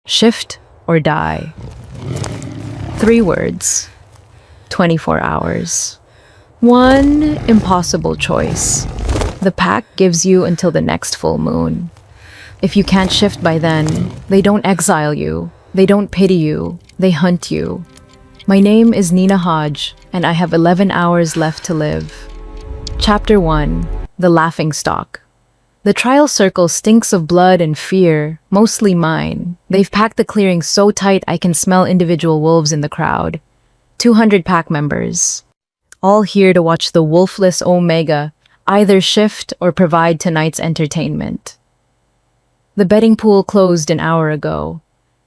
Shift or die. 3 words. 24 hours. One impossible choice. The pack gives you until the next full moon. If you can't shift by then, they don't exile you. They don't pity you. They hunt you. My name is Nina Hodge, and I have 11 hours left to live. Chapter 1. The Laughingstock. The trial circle stinks of blood and fear, mostly mine. They've packed the clearing so tight I can smell individual wolves in the crowd. 200 pack members. All here to watch the Wolfless Omega either shift or provide tonight's entertainment. The betting pool closed an hour ago.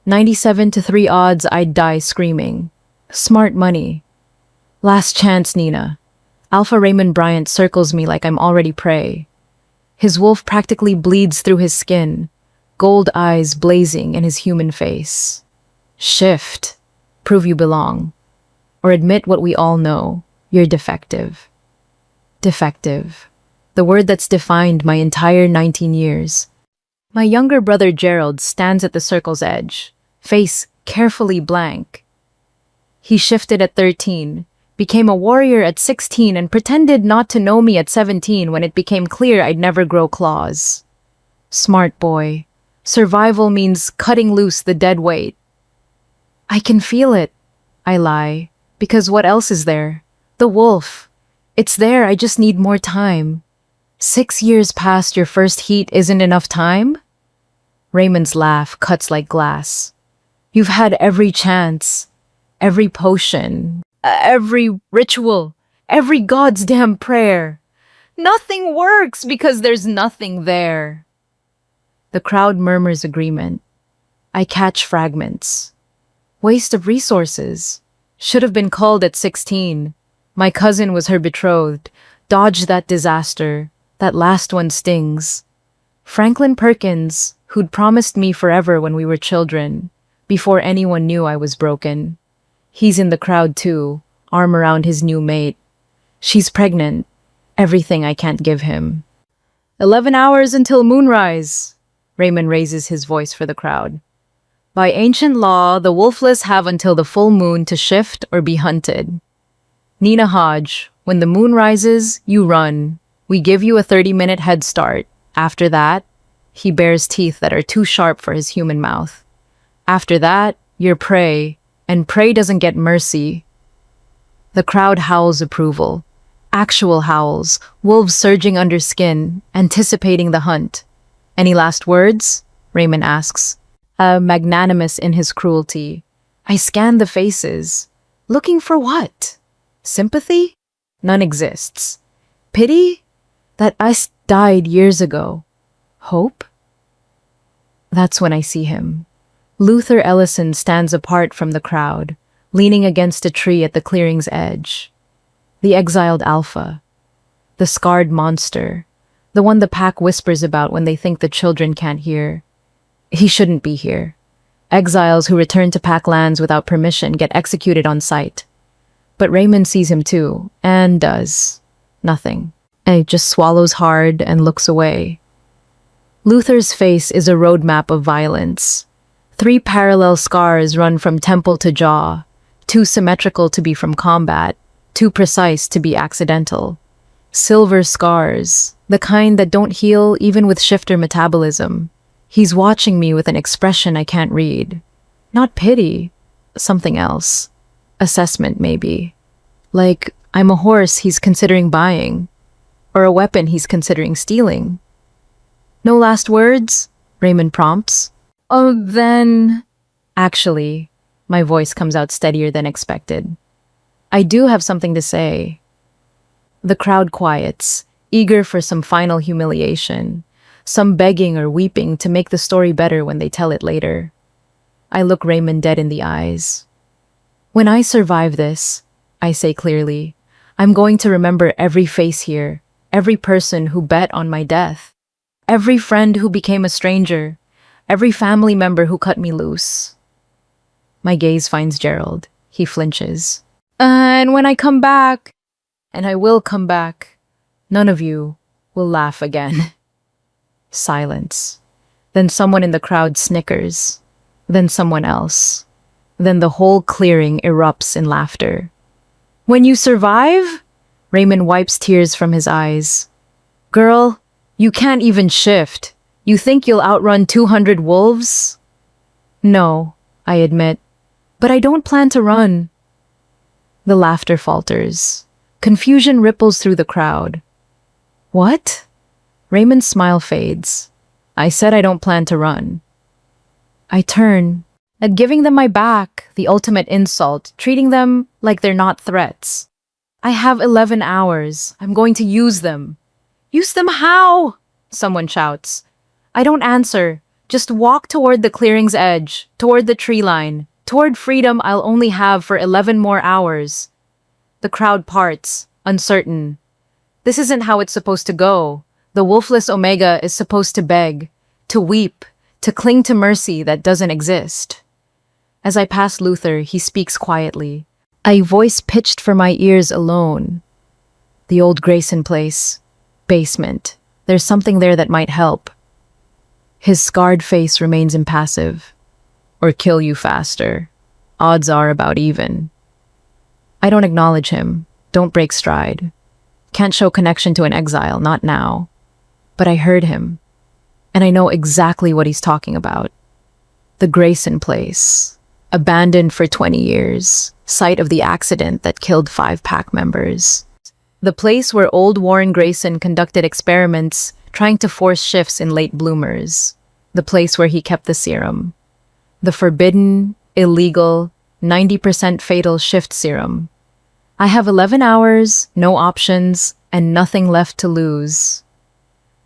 97-3 odds I'd die screaming. Smart money. Last chance, Nina. Alpha Raymond Bryant circles me like I'm already prey. His wolf practically bleeds through his skin, gold eyes blazing in his human face. Shift. Prove you belong. Or admit what we all know. You're defective. Defective. The word that's defined my entire 19 years. My younger brother Gerald stands at the circle's edge, face carefully blank. He shifted at 13, became a warrior at 16, and pretended not to know me at 17 when it became clear I'd never grow claws. Smart boy. Survival means cutting loose the dead weight. I can feel it, I lie, because what else is there? The wolf. It's there, I just need more time. 6 years past your first heat isn't enough time? Raymond's laugh cuts like glass. You've had every chance, every potion, every ritual, every God's damn prayer. Nothing works because there's nothing there. The crowd murmurs agreement. I catch fragments. Waste of resources. Should have been culled at 16. My cousin was her betrothed. Dodged that disaster. That last one stings. Franklin Perkins, who'd promised me forever when we were children, before anyone knew I was broken. He's in the crowd too, arm around his new mate. She's pregnant. Everything I can't give him. 11 hours until moonrise. Raymond raises his voice for the crowd. By ancient law, the Wolfless have until the full moon to shift or be hunted. Nina Hodge, when the moon rises, you run. We give you a 30-minute head start. After that, he bares teeth that are too sharp for his human mouth. After that, you're prey, and prey doesn't get mercy. The crowd howls approval. Actual howls, wolves surging under skin, anticipating the hunt. Any last words? Raymond asks. Magnanimous in his cruelty. I scan the faces. Looking for what? Sympathy? None exists. Pity? That died years ago. Hope? That's when I see him. Luther Ellison stands apart from the crowd, leaning against a tree at the clearing's edge. The exiled alpha. The scarred monster. The one the pack whispers about when they think the children can't hear. He shouldn't be here. Exiles who return to pack lands without permission get executed on sight. But Raymond sees him too, and does. Nothing. And he just swallows hard and looks away. Luther's face is a roadmap of violence. 3 parallel scars run from temple to jaw, too symmetrical to be from combat, too precise to be accidental. Silver scars, the kind that don't heal even with shifter metabolism. He's watching me with an expression I can't read. Not pity, something else. Assessment, maybe. Like, I'm a horse he's considering buying. Or a weapon he's considering stealing. No last words? Raymond prompts. Oh, then... Actually, my voice comes out steadier than expected. I do have something to say. The crowd quiets, eager for some final humiliation, some begging or weeping to make the story better when they tell it later. I look Raymond dead in the eyes. When I survive this, I say clearly, I'm going to remember every face here, every person who bet on my death, every friend who became a stranger, every family member who cut me loose. My gaze finds Gerald. He flinches. And when I come back, and I will come back, none of you will laugh again. Silence. Then someone in the crowd snickers. then someone else. Then the whole clearing erupts in laughter. When you survive? Raymond wipes tears from his eyes. Girl, you can't even shift. You think you'll outrun 200 wolves? No, I admit. But I don't plan to run. The laughter falters. Confusion ripples through the crowd. What? Raymond's smile fades. I said I don't plan to run. I turn, at giving them my back, the ultimate insult, treating them like they're not threats. I have 11 hours. I'm going to use them. Use them how? Someone shouts. I don't answer. Just walk toward the clearing's edge, toward the tree line, toward freedom I'll only have for 11 more hours. The crowd parts, uncertain. This isn't how it's supposed to go. The Wolfless Omega is supposed to beg, to weep, to cling to mercy that doesn't exist. As I pass Luther, he speaks quietly, a voice pitched for my ears alone. The old Grayson place, basement. There's something there that might help. His scarred face remains impassive. Or kill you faster. Odds are about even. I don't acknowledge him. Don't break stride. Can't show connection to an exile, not now. But I heard him. And I know exactly what he's talking about. The Grayson place. Abandoned for 20 years. Site of the accident that killed 5 pack members. The place where old Warren Grayson conducted experiments trying to force shifts in late bloomers. The place where he kept the serum. The forbidden, illegal, 90% fatal shift serum. I have 11 hours, no options, and nothing left to lose.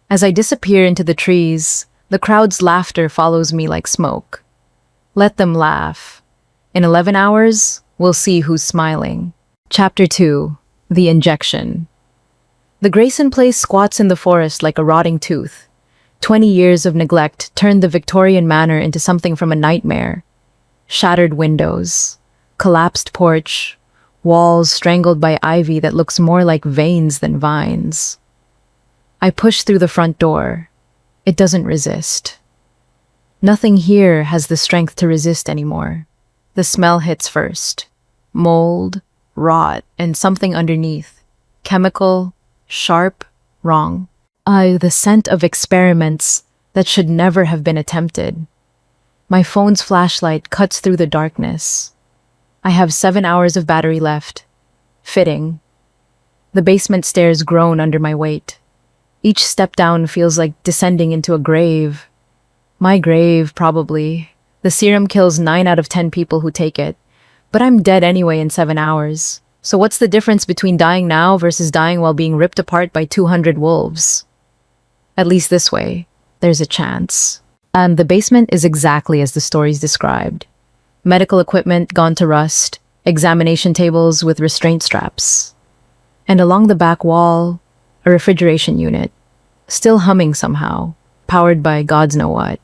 As I disappear into the trees, the crowd's laughter follows me like smoke. Let them laugh. In 11 hours, we'll see who's smiling. Chapter 2. The Injection. The Grayson place squats in the forest like a rotting tooth. 20 years of neglect turned the Victorian manor into something from a nightmare. Shattered windows, collapsed porch, walls strangled by ivy that looks more like veins than vines. I push through the front door. It doesn't resist. Nothing here has the strength to resist anymore. The smell hits first. Mold, rot, and something underneath. Chemical, sharp, wrong. The scent of experiments that should never have been attempted. My phone's flashlight cuts through the darkness. I have 7 hours of battery left. Fitting. The basement stairs groan under my weight. Each step down feels like descending into a grave. My grave, probably. The serum kills 9 out of 10 people who take it. But I'm dead anyway in 7 hours. So what's the difference between dying now versus dying while being ripped apart by 200 wolves? At least this way, there's a chance. And the basement is exactly as the stories described. Medical equipment gone to rust, examination tables with restraint straps. And along the back wall, a refrigeration unit, still humming somehow, powered by gods know what.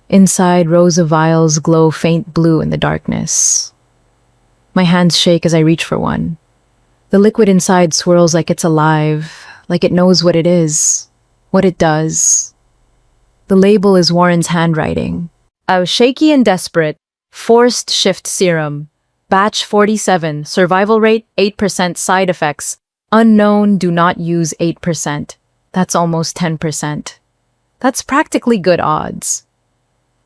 Inside, rows of vials glow faint blue in the darkness. My hands shake as I reach for one. The liquid inside swirls like it's alive, like it knows what it is, what it does. The label is Warren's handwriting. A shaky and desperate, forced shift serum. Batch 47, survival rate 8%, side effects. Unknown, do not use 8%. That's almost 10%. That's practically good odds.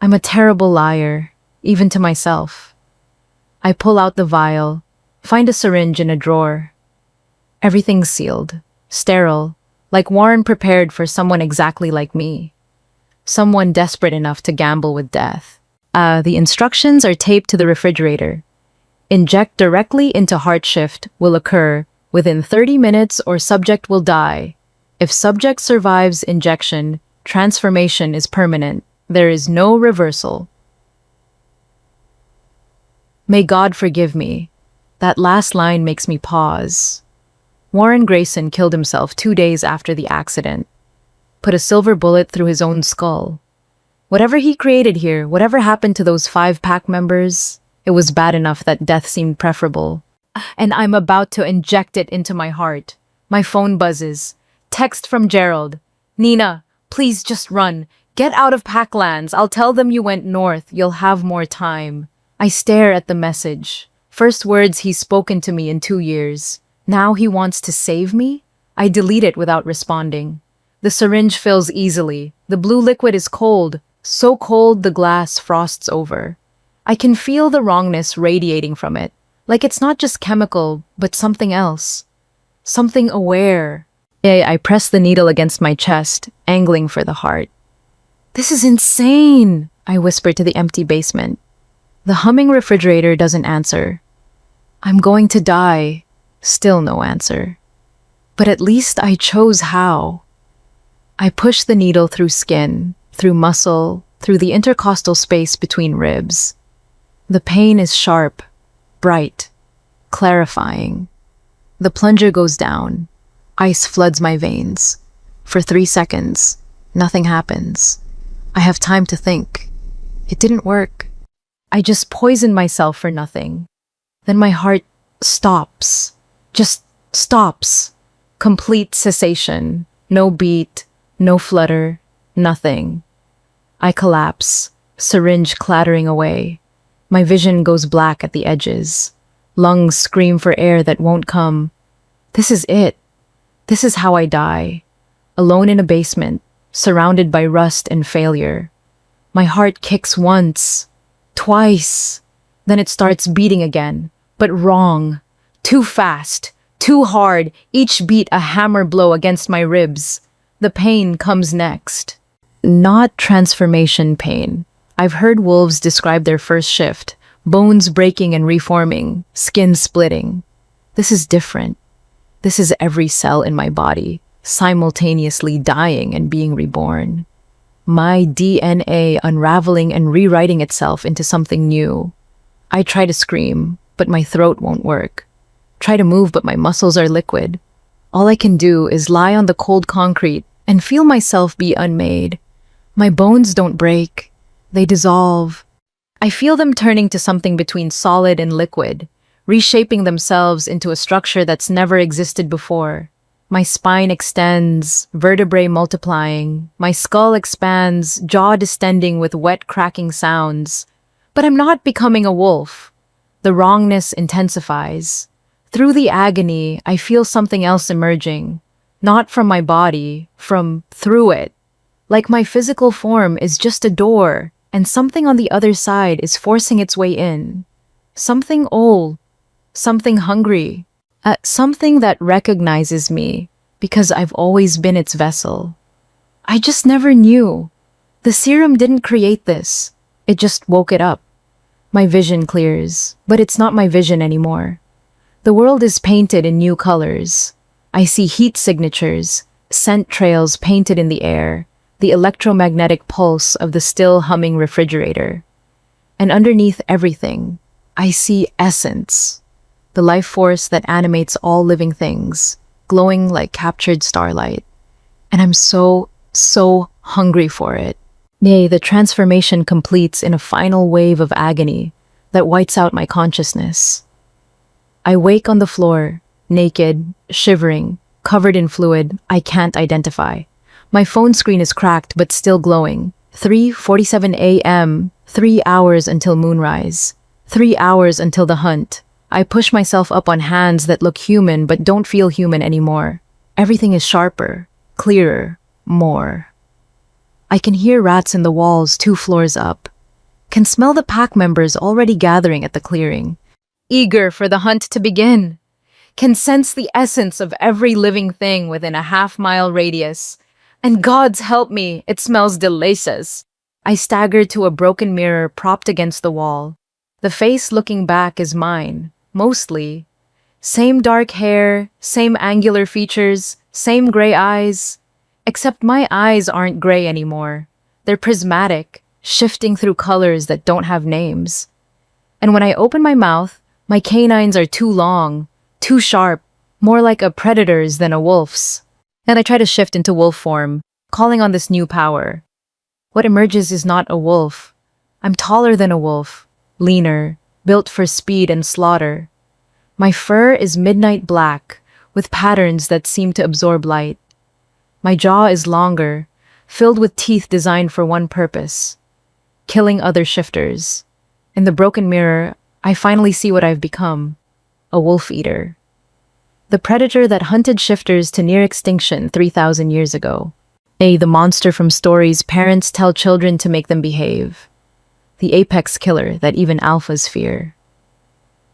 I'm a terrible liar, even to myself. I pull out the vial, find a syringe in a drawer. Everything's sealed, sterile, like Warren prepared for someone exactly like me. Someone desperate enough to gamble with death. The instructions are taped to the refrigerator. Inject directly into heart shift will occur within 30 minutes or subject will die. If subject survives injection, transformation is permanent. There is no reversal. May God forgive me. That last line makes me pause. Warren Grayson killed himself 2 days after the accident. Put a silver bullet through his own skull. Whatever he created here, whatever happened to those 5 pack members, it was bad enough that death seemed preferable. And I'm about to inject it into my heart. My phone buzzes. Text from Gerald. Nina, please just run. Get out of Packlands. I'll tell them you went north. You'll have more time. I stare at the message. First words he's spoken to me in 2 years. Now he wants to save me? I delete it without responding. The syringe fills easily. The blue liquid is cold, so cold the glass frosts over. I can feel the wrongness radiating from it, like it's not just chemical, but something else. Something aware. I press the needle against my chest, angling for the heart. This is insane, I whisper to the empty basement. The humming refrigerator doesn't answer. I'm going to die. Still no answer. But at least I chose how. I push the needle through skin, through muscle, through the intercostal space between ribs. The pain is sharp, bright, clarifying. The plunger goes down. Ice floods my veins. For 3 seconds, nothing happens. I have time to think. It didn't work. I just poisoned myself for nothing. Then my heart stops. Just stops. Complete cessation. No beat, no flutter, nothing. I collapse, syringe clattering away. My vision goes black at the edges. Lungs scream for air that won't come. This is it. This is how I die. Alone in a basement, surrounded by rust and failure. My heart kicks once, twice. Then it starts beating again, but wrong. Too fast, too hard, each beat a hammer blow against my ribs. The pain comes next. Not transformation pain. I've heard wolves describe their first shift, bones breaking and reforming, skin splitting. This is different. This is every cell in my body, simultaneously dying and being reborn. My DNA unraveling and rewriting itself into something new. I try to scream, but my throat won't work. Try to move, but my muscles are liquid. All I can do is lie on the cold concrete and feel myself be unmade. My bones don't break. They dissolve. I feel them turning to something between solid and liquid, reshaping themselves into a structure that's never existed before. My spine extends, vertebrae multiplying. My skull expands, jaw distending with wet cracking sounds. But I'm not becoming a wolf. The wrongness intensifies. Through the agony, I feel something else emerging. Not from my body, from through it. Like my physical form is just a door, and something on the other side is forcing its way in. Something old, something hungry, something that recognizes me because I've always been its vessel. I just never knew. The serum didn't create this. It just woke it up. My vision clears, but it's not my vision anymore. The world is painted in new colors. I see heat signatures, scent trails painted in the air, the electromagnetic pulse of the still humming refrigerator. And underneath everything, I see essence, the life force that animates all living things, glowing like captured starlight. And I'm so hungry for it. Nay, the transformation completes in a final wave of agony that whites out my consciousness. I wake on the floor, naked, shivering, covered in fluid I can't identify. My phone screen is cracked but still glowing. 3:47 a.m., 3 hours until moonrise. 3 hours until the hunt. I push myself up on hands that look human but don't feel human anymore. Everything is sharper, clearer, more. I can hear rats in the walls 2 floors up. Can smell the pack members already gathering at the clearing, eager for the hunt to begin. Can sense the essence of every living thing within a half-mile radius. And God's help me, it smells delicious. I stagger to a broken mirror propped against the wall. The face looking back is mine, mostly. Same dark hair, same angular features, same gray eyes. Except my eyes aren't gray anymore. They're prismatic, shifting through colors that don't have names. And when I open my mouth, my canines are too long, too sharp, more like a predator's than a wolf's. And I try to shift into wolf form, calling on this new power. What emerges is not a wolf. I'm taller than a wolf, leaner, built for speed and slaughter. My fur is midnight black, with patterns that seem to absorb light. My jaw is longer, filled with teeth designed for one purpose: killing other shifters. In the broken mirror, I finally see what I've become: a wolf eater. The predator that hunted shifters to near extinction 3,000 years ago. The monster from stories parents tell children to make them behave. The apex killer that even alphas fear.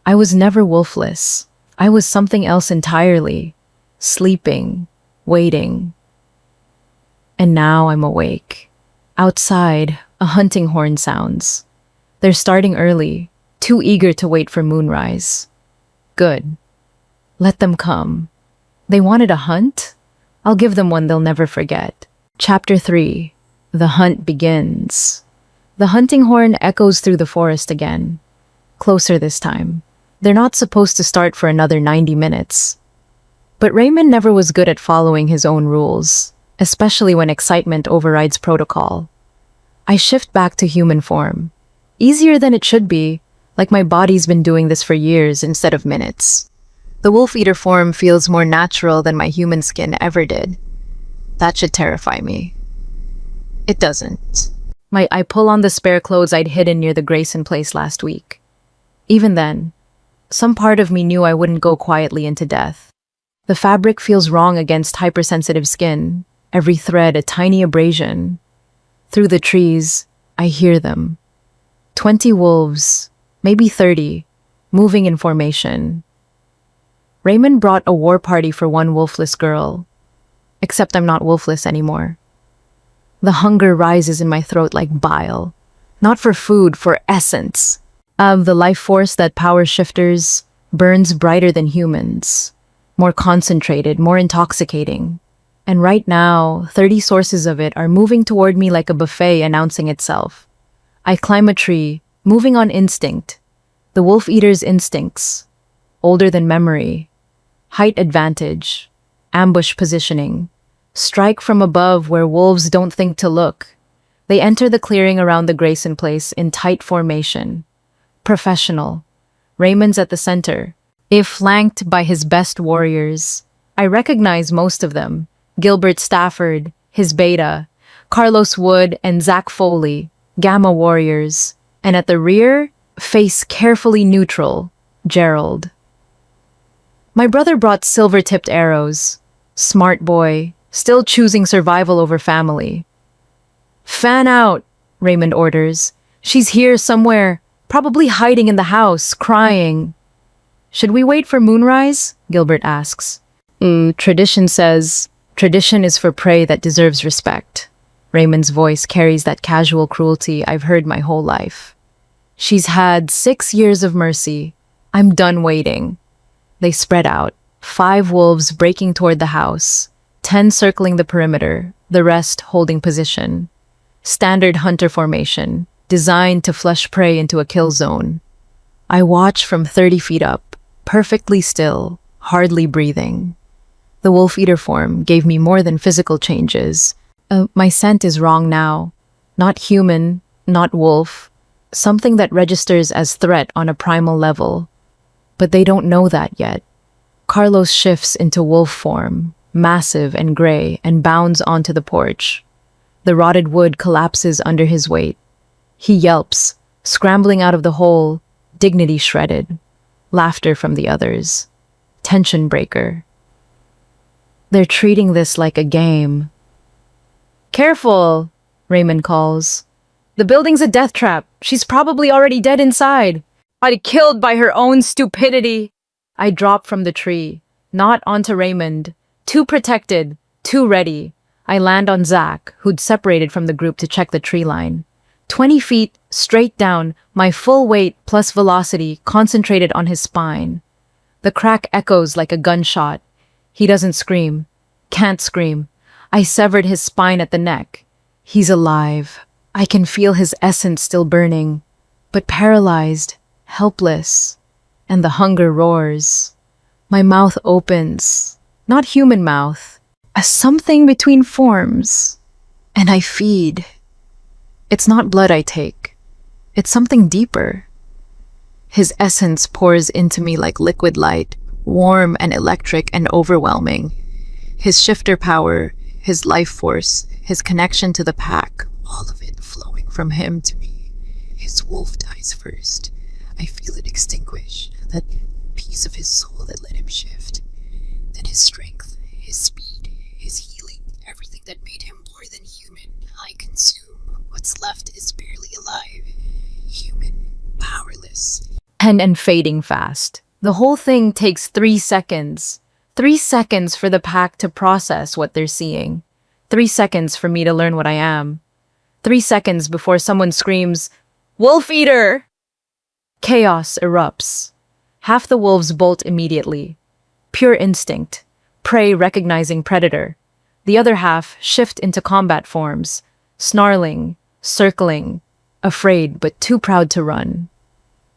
I was never wolfless. I was something else entirely. Sleeping, waiting. And now I'm awake. Outside, a hunting horn sounds. They're starting early, too eager to wait for moonrise. Good. Let them come. They wanted a hunt? I'll give them one they'll never forget. Chapter 3. The hunt begins. The hunting horn echoes through the forest again. Closer this time. They're not supposed to start for another 90 minutes. But Raymond never was good at following his own rules, especially when excitement overrides protocol. I shift back to human form. Easier than it should be, like my body's been doing this for years instead of minutes. The wolf eater form feels more natural than my human skin ever did. That should terrify me. It doesn't. I pull on the spare clothes I'd hidden near the Grayson place last week. Even then, some part of me knew I wouldn't go quietly into death. The fabric feels wrong against hypersensitive skin, every thread a tiny abrasion. Through the trees, I hear them. 20 wolves, maybe 30, moving in formation. Raymond brought a war party for one wolfless girl. Except I'm not wolfless anymore. The hunger rises in my throat like bile. Not for food, for essence. The life force that powers shifters burns brighter than humans. More concentrated, more intoxicating. And right now, 30 sources of it are moving toward me like a buffet announcing itself. I climb a tree, moving on instinct. The wolf eater's instincts. Older than memory. Height advantage. Ambush positioning. Strike from above where wolves don't think to look. They enter the clearing around the Grayson place in tight formation. Professional. Raymond's at the center. If flanked by his best warriors. I recognize most of them. Gilbert Stafford, his beta. Carlos Wood and Zach Foley, gamma warriors. And at the rear, face carefully neutral, Gerald. My brother brought silver-tipped arrows. Smart boy, still choosing survival over family. Fan out, Raymond orders. She's here somewhere, probably hiding in the house, crying. Should we wait for moonrise? Gilbert asks. Tradition says, tradition is for prey that deserves respect. Raymond's voice carries that casual cruelty I've heard my whole life. She's had 6 years of mercy. I'm done waiting. They spread out, 5 wolves breaking toward the house, 10 circling the perimeter, the rest holding position. Standard hunter formation, designed to flush prey into a kill zone. I watch from 30 feet up, perfectly still, hardly breathing. The wolf eater form gave me more than physical changes. My scent is wrong now. Not human, not wolf. Something that registers as threat on a primal level. But they don't know that yet. Carlos shifts into wolf form, massive and gray, and bounds onto the porch. The rotted wood collapses under his weight. He yelps, scrambling out of the hole, dignity shredded. Laughter from the others. Tension breaker. They're treating this like a game. Careful, Raymond calls. The building's a death trap. She's probably already dead inside. Killed by her own stupidity. I drop from the tree, not onto Raymond. Too protected, too ready. I land on Zach, who'd separated from the group to check the tree line. 20 feet, straight down, my full weight plus velocity concentrated on his spine. The crack echoes like a gunshot. He doesn't scream. Can't scream. I severed his spine at the neck. He's alive. I can feel his essence still burning, but paralyzed, helpless, and the hunger roars. My mouth opens, not human mouth, a something between forms, and I feed. It's not blood I take. It's something deeper. His essence pours into me like liquid light, warm and electric and overwhelming. His shifter power, his life force, his connection to the pack, all of it flowing from him to me. His wolf dies first. I feel it extinguish, that piece of his soul that let him shift. Then his strength, his speed, his healing, everything that made him more than human, I consume. What's left is barely alive. Human, powerless. And fading fast. The whole thing takes 3 seconds. 3 seconds for the pack to process what they're seeing. 3 seconds for me to learn what I am. 3 seconds before someone screams, "Wolf Eater!" Chaos erupts. Half the wolves bolt immediately. Pure instinct. Prey recognizing predator. The other half shift into combat forms. Snarling, circling, afraid but too proud to run.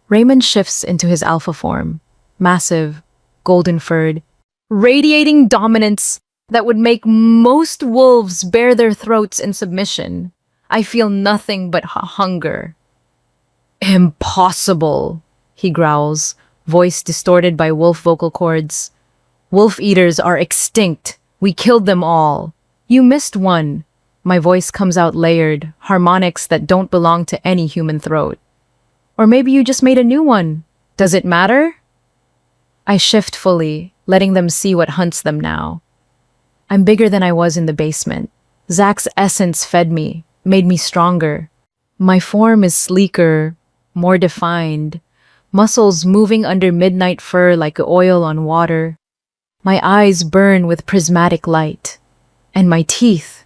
Raymond shifts into his alpha form. Massive, golden-furred, radiating dominance that would make most wolves bare their throats in submission. I feel nothing but hunger. "Impossible," he growls, voice distorted by wolf vocal cords. "Wolf eaters are extinct. We killed them all. You missed one." My voice comes out layered, harmonics that don't belong to any human throat. Or maybe you just made a new one. Does it matter? I shift fully, letting them see what hunts them now. I'm bigger than I was in the basement. Zach's essence fed me, made me stronger. My form is sleeker, more defined, muscles moving under midnight fur like oil on water. My eyes burn with prismatic light. And my teeth,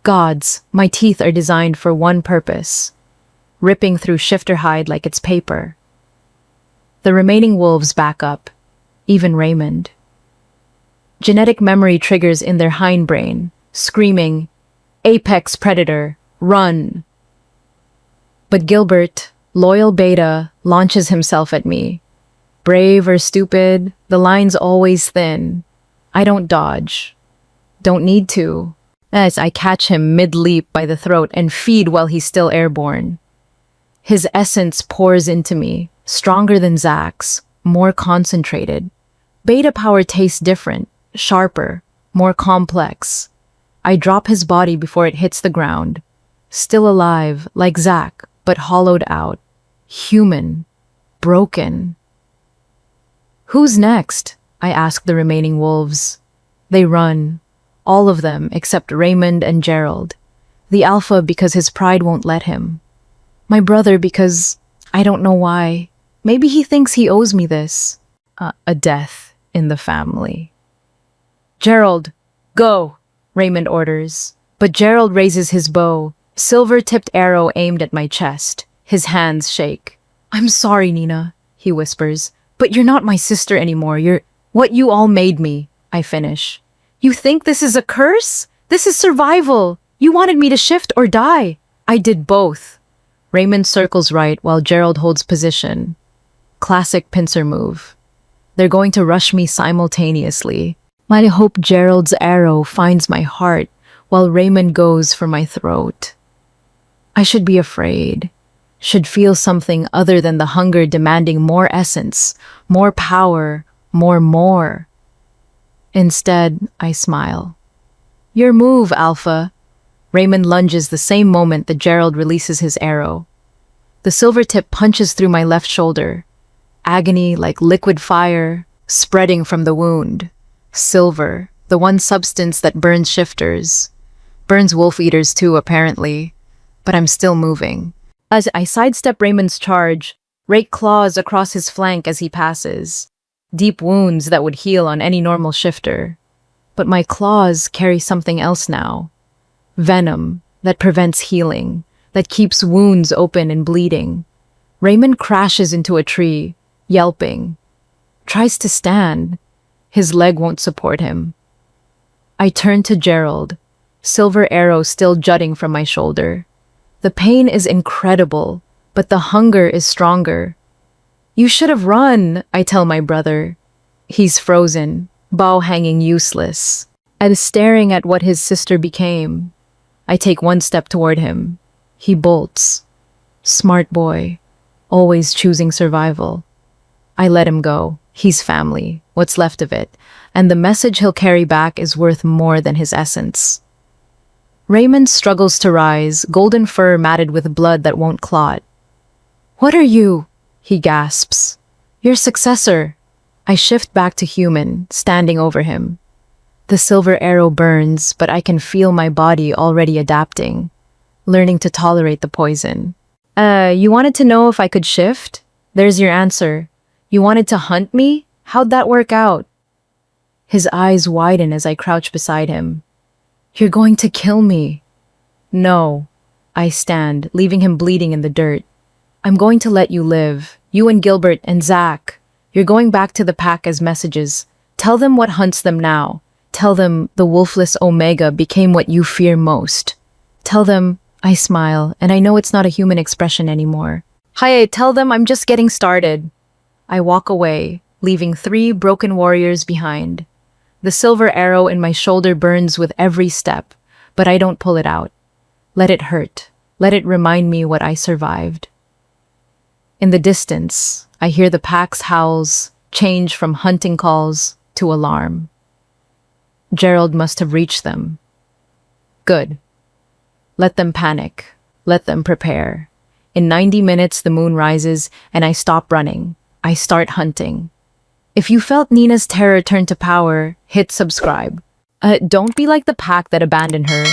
gods, my teeth are designed for one purpose, ripping through shifter hide like it's paper. The remaining wolves back up, even Raymond. Genetic memory triggers in their hindbrain, screaming, "Apex predator, run!" But Gilbert, loyal beta, launches himself at me. Brave or stupid, the line's always thin. I don't dodge. Don't need to. As I catch him mid-leap by the throat and feed while he's still airborne. His essence pours into me, stronger than Zach's, more concentrated. Beta power tastes different, sharper, more complex. I drop his body before it hits the ground. Still alive, like Zach, but hollowed out. Human. Broken. Who's next? I ask the remaining wolves. They run. All of them except Raymond and Gerald. The alpha because his pride won't let him. My brother because I don't know why. Maybe he thinks he owes me this. A death in the family. "Gerald, go," Raymond orders. But Gerald raises his bow, silver-tipped arrow aimed at my chest. His hands shake. "I'm sorry, Nina," he whispers. "But you're not my sister anymore. You're what you all made me," I finish. "You think this is a curse? This is survival. You wanted me to shift or die. I did both." Raymond circles right while Gerald holds position. Classic pincer move. They're going to rush me simultaneously. I hope Gerald's arrow finds my heart while Raymond goes for my throat. I should be afraid. Should feel something other than the hunger demanding more essence, more power, more. Instead, I smile. "Your move, Alpha." Raymond lunges the same moment that Gerald releases his arrow. The silver tip punches through my left shoulder. Agony like liquid fire, spreading from the wound. Silver, the one substance that burns shifters. Burns wolf eaters too, apparently. But I'm still moving. As I sidestep Raymond's charge, rake claws across his flank as he passes. Deep wounds that would heal on any normal shifter. But my claws carry something else now. Venom that prevents healing, that keeps wounds open and bleeding. Raymond crashes into a tree, yelping. Tries to stand. His leg won't support him. I turn to Gerald, silver arrow still jutting from my shoulder. The pain is incredible, but the hunger is stronger. "You should have run," I tell my brother. He's frozen, bow hanging useless, and staring at what his sister became. I take one step toward him. He bolts. Smart boy, always choosing survival. I let him go. He's family, what's left of it, and the message he'll carry back is worth more than his essence. Raymond struggles to rise, golden fur matted with blood that won't clot. "What are you?" he gasps. "Your successor." I shift back to human, standing over him. The silver arrow burns, but I can feel my body already adapting, learning to tolerate the poison. You wanted to know if I could shift? There's your answer. You wanted to hunt me? How'd that work out?" His eyes widen as I crouch beside him. "You're going to kill me." "No." I stand, leaving him bleeding in the dirt. "I'm going to let you live. You and Gilbert and Zach. You're going back to the pack as messages. Tell them what hunts them now. Tell them the Wolfless Omega became what you fear most. Tell them," I smile, and I know it's not a human expression anymore. "Hi, tell them I'm just getting started." I walk away, leaving 3 broken warriors behind. The silver arrow in my shoulder burns with every step, but I don't pull it out. Let it hurt. Let it remind me what I survived. In the distance, I hear the pack's howls change from hunting calls to alarm. Gerald must have reached them. Good. Let them panic. Let them prepare. In 90 minutes, the moon rises, and I stop running. I start hunting. If you felt Nina's terror turn to power, hit subscribe. Don't be like the pack that abandoned her.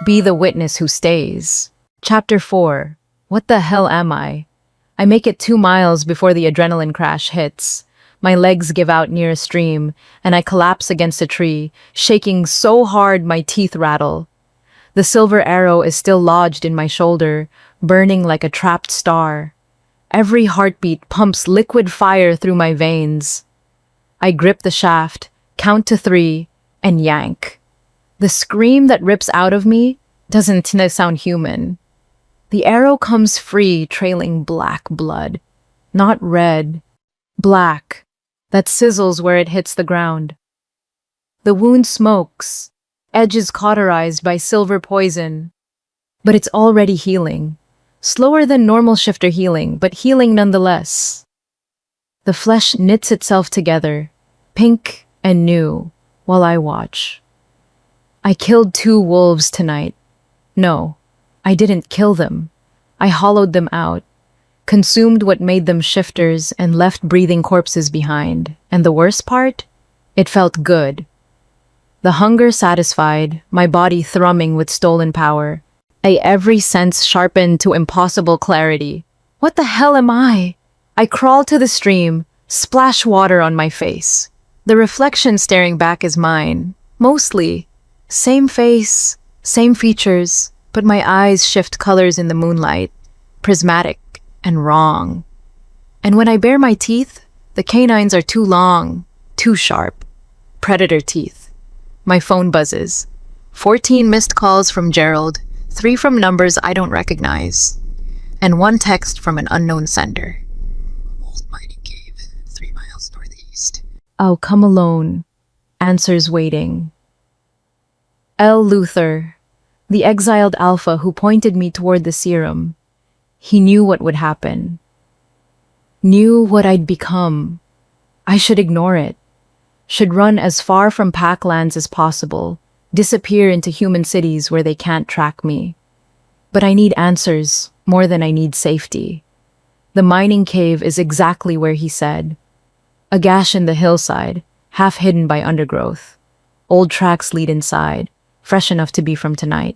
Be the witness who stays. Chapter 4. What the hell am I? I make it 2 miles before the adrenaline crash hits. My legs give out near a stream, and I collapse against a tree, shaking so hard my teeth rattle. The silver arrow is still lodged in my shoulder, burning like a trapped star. Every heartbeat pumps liquid fire through my veins. I grip the shaft, count to 3, and yank. The scream that rips out of me doesn't sound human. The arrow comes free, trailing black blood. Not red. Black. That sizzles where it hits the ground. The wound smokes, edges cauterized by silver poison. But it's already healing. Slower than normal shifter healing, but healing nonetheless. The flesh knits itself together, pink and new, while I watch. I killed 2 wolves tonight. No, I didn't kill them. I hollowed them out, consumed what made them shifters, and left breathing corpses behind. And the worst part? It felt good. The hunger satisfied, my body thrumming with stolen power. Every sense sharpened to impossible clarity. What the hell am I? I crawl to the stream, splash water on my face. The reflection staring back is mine. Mostly. Same face, same features, but my eyes shift colors in the moonlight. Prismatic and wrong. And when I bare my teeth, the canines are too long, too sharp. Predator teeth. My phone buzzes. 14 missed calls from Gerald. 3 from numbers I don't recognize, and 1 text from an unknown sender. Old mining cave, 3 miles northeast. "I'll come alone." Answers waiting. L. Luther, the exiled alpha who pointed me toward the serum. He knew what would happen. Knew what I'd become. I should ignore it. Should run as far from pack lands as possible. Disappear into human cities where they can't track me. But I need answers more than I need safety. The mining cave is exactly where he said. A gash in the hillside, half hidden by undergrowth. Old tracks lead inside, fresh enough to be from tonight.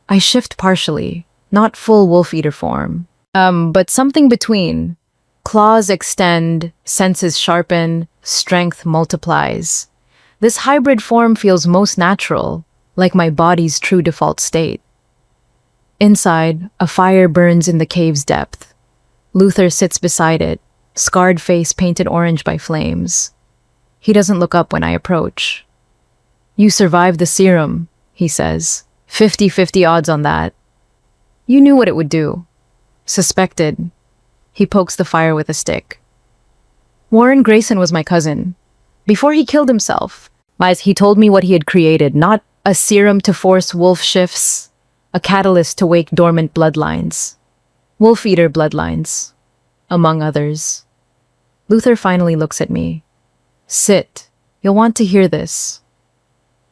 I shift partially, not full wolf-eater form, but something between. Claws extend, senses sharpen, strength multiplies. This hybrid form feels most natural, like my body's true default state. Inside, a fire burns in the cave's depth. Luther sits beside it, scarred face painted orange by flames. He doesn't look up when I approach. "You survived the serum," he says. 50-50 odds on that. "You knew what it would do." "Suspected." He pokes the fire with a stick. "Warren Grayson was my cousin. Before he killed himself, he told me what he had created, not a serum to force wolf shifts, a catalyst to wake dormant bloodlines. Wolf-eater bloodlines, among others. Luther finally looks at me. "Sit. You'll want to hear this."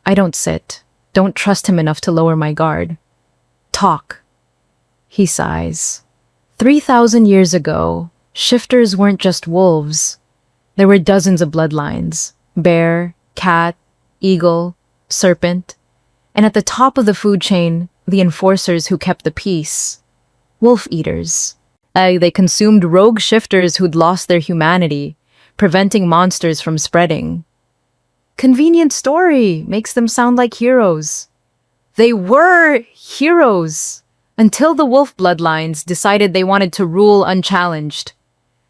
I don't sit. don't trust him enough to lower my guard. Talk. He sighs. 3,000 years ago, shifters weren't just wolves. There were dozens of bloodlines: bear, cat, eagle, serpent. And at the top of the food chain, the enforcers who kept the peace. Wolf eaters. They consumed rogue shifters who'd lost their humanity, preventing monsters from spreading. Convenient story makes them sound like heroes. They were heroes until the wolf bloodlines decided they wanted to rule unchallenged.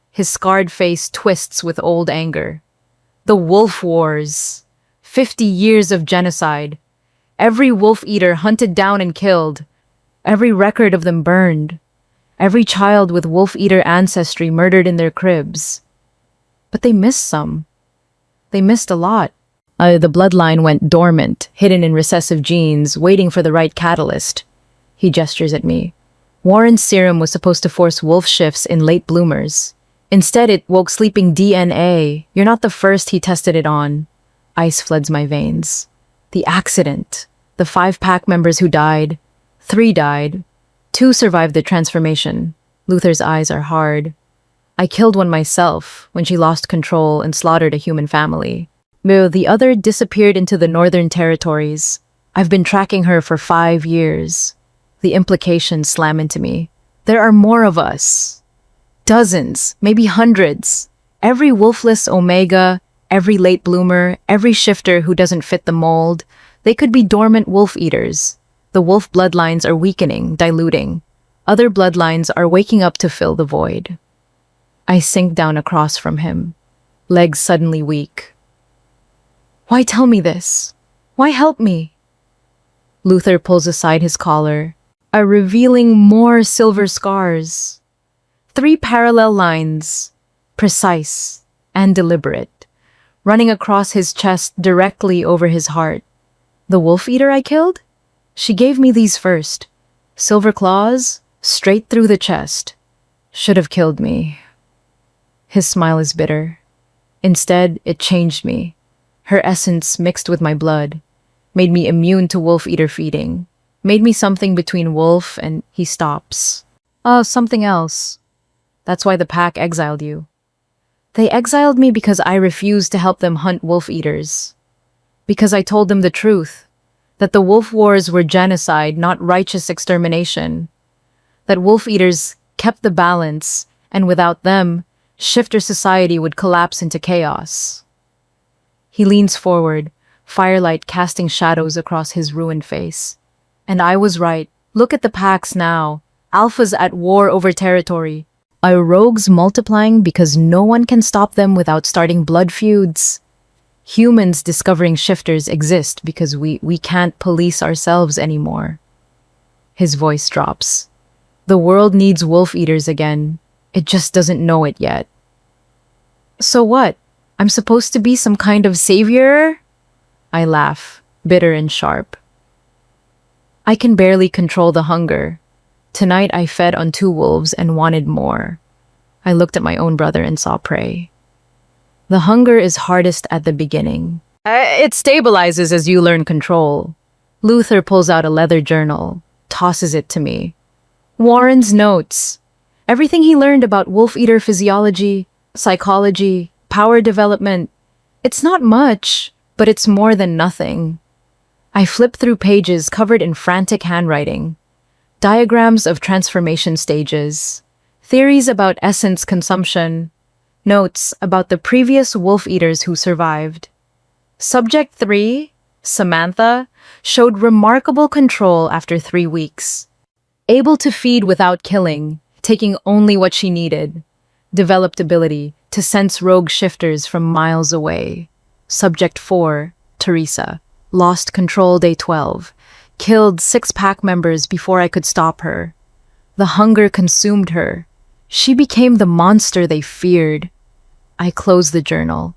His scarred face twists with old anger. The wolf wars. 50 years of genocide. Every wolf eater hunted down and killed. Every record of them burned. Every child with wolf eater ancestry murdered in their cribs. But they missed some. They missed a lot. The bloodline went dormant, hidden in recessive genes, waiting for the right catalyst. He gestures at me. Warren's serum was supposed to force wolf shifts in late bloomers. Instead, it woke sleeping DNA. You're not the first he tested it on. Ice floods my veins. The accident. The 5 pack members who died. 3 died. 2 survived the transformation. Luther's eyes are hard. I killed one myself when she lost control and slaughtered a human family. The other disappeared into the northern territories. I've been tracking her for 5 years. The implications slam into me. There are more of us. Dozens, maybe hundreds. Every wolfless omega, every late bloomer, every shifter who doesn't fit the mold. They could be dormant wolf eaters. The wolf bloodlines are weakening, diluting. Other bloodlines are waking up to fill the void. I sink down across from him, legs suddenly weak. Why tell me this? Why help me? Luther pulls aside his collar, revealing more silver scars. 3 parallel lines, precise and deliberate, running across his chest directly over his heart. The wolf eater I killed? She gave me these first. Silver claws, straight through the chest. Should have killed me. His smile is bitter. Instead, it changed me. Her essence mixed with my blood, made me immune to wolf-eater feeding, made me something between wolf and he stops. Something else. That's why the pack exiled you. They exiled me because I refused to help them hunt wolf-eaters. Because I told them the truth, that the wolf wars were genocide, not righteous extermination. That wolf-eaters kept the balance, and without them, shifter society would collapse into chaos. He leans forward, firelight casting shadows across his ruined face. And I was right. Look at the packs now. Alphas at war over territory. Our rogues multiplying because no one can stop them without starting blood feuds. Humans discovering shifters exist because we can't police ourselves anymore. His voice drops. The world needs wolf eaters again. It just doesn't know it yet. So what? I'm supposed to be some kind of savior? I laugh, bitter and sharp. I can barely control the hunger. Tonight I fed on 2 wolves and wanted more. I looked at my own brother and saw prey. The hunger is hardest at the beginning. It stabilizes as you learn control. Luther pulls out a leather journal, tosses it to me. Warren's notes. Everything he learned about wolf-eater physiology, psychology, power development. It's not much, but it's more than nothing. I flip through pages covered in frantic handwriting. Diagrams of transformation stages. Theories about essence consumption. Notes about the previous wolf-eaters who survived. Subject 3, Samantha, showed remarkable control after 3 weeks. Able to feed without killing, taking only what she needed. Developed ability to sense rogue shifters from miles away. Subject 4, Teresa, lost control day 12. Killed 6 pack members before I could stop her. The hunger consumed her. She became the monster they feared. I close the journal.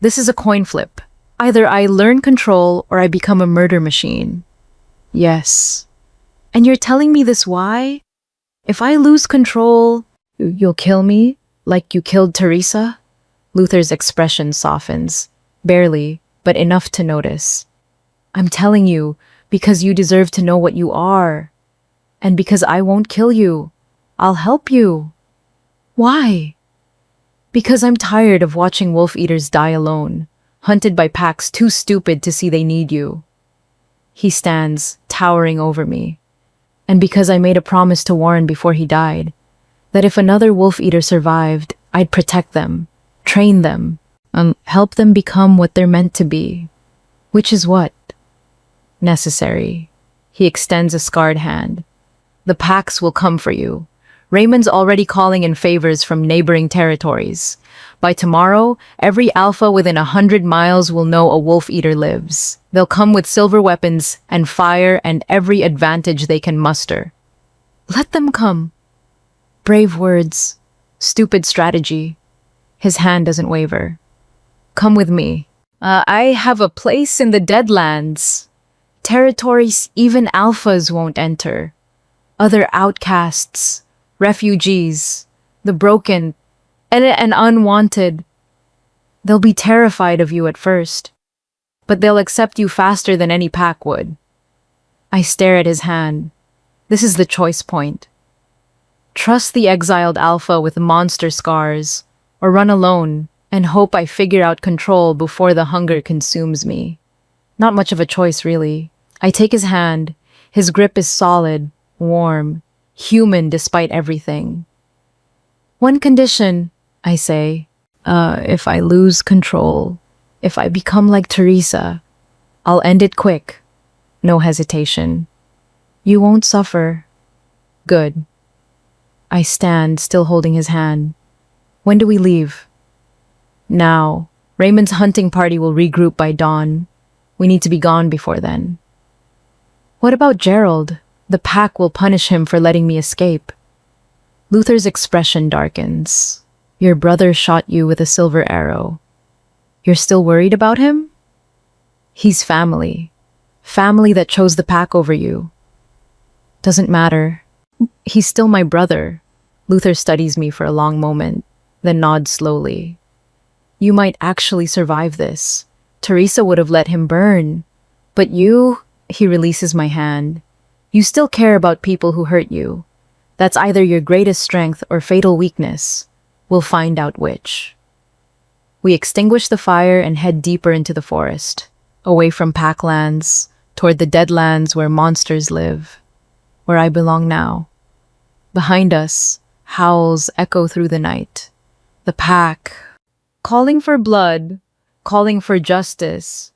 This is a coin flip. Either I learn control or I become a murder machine. Yes. And you're telling me this why? If I lose control, you'll kill me? Like you killed Teresa? Luther's expression softens. Barely, but enough to notice. I'm telling you, because you deserve to know what you are. And because I won't kill you. I'll help you. Why? Because I'm tired of watching wolf eaters die alone, hunted by packs too stupid to see they need you. He stands, towering over me. And because I made a promise to Warren before he died, that if another wolf eater survived, I'd protect them, train them, and help them become what they're meant to be. Which is what? Necessary. He extends a scarred hand. The packs will come for you. Raymond's already calling in favors from neighboring territories. By tomorrow, every alpha within 100 miles will know a wolf eater lives. They'll come with silver weapons and fire and every advantage they can muster. Let them come. Brave words. Stupid strategy. His hand doesn't waver. Come with me. I have a place in the Deadlands. Territories even alphas won't enter. Other outcasts, refugees, the broken, and unwanted. They'll be terrified of you at first, but they'll accept you faster than any pack would. I stare at his hand. This is the choice point. Trust the exiled alpha with monster scars, or run alone and hope I figure out control before the hunger consumes me. Not much of a choice, really. I take his hand. His grip is solid, warm, human despite everything. One condition, I say, if I lose control, if I become like Teresa, I'll end it quick. No hesitation. You won't suffer. Good. I stand, still holding his hand. When do we leave? Now. Raymond's hunting party will regroup by dawn. We need to be gone before then. What about Gerald? The pack will punish him for letting me escape. Luther's expression darkens. Your brother shot you with a silver arrow. You're still worried about him? He's family. Family that chose the pack over you. Doesn't matter. He's still my brother. Luther studies me for a long moment, then nods slowly. You might actually survive this. Teresa would have let him burn. But you, he releases my hand. You still care about people who hurt you. That's either your greatest strength or fatal weakness. We'll find out which. We extinguish the fire and head deeper into the forest, away from packlands, toward the deadlands where monsters live, where I belong now. Behind us, howls echo through the night. The pack, calling for blood, calling for justice,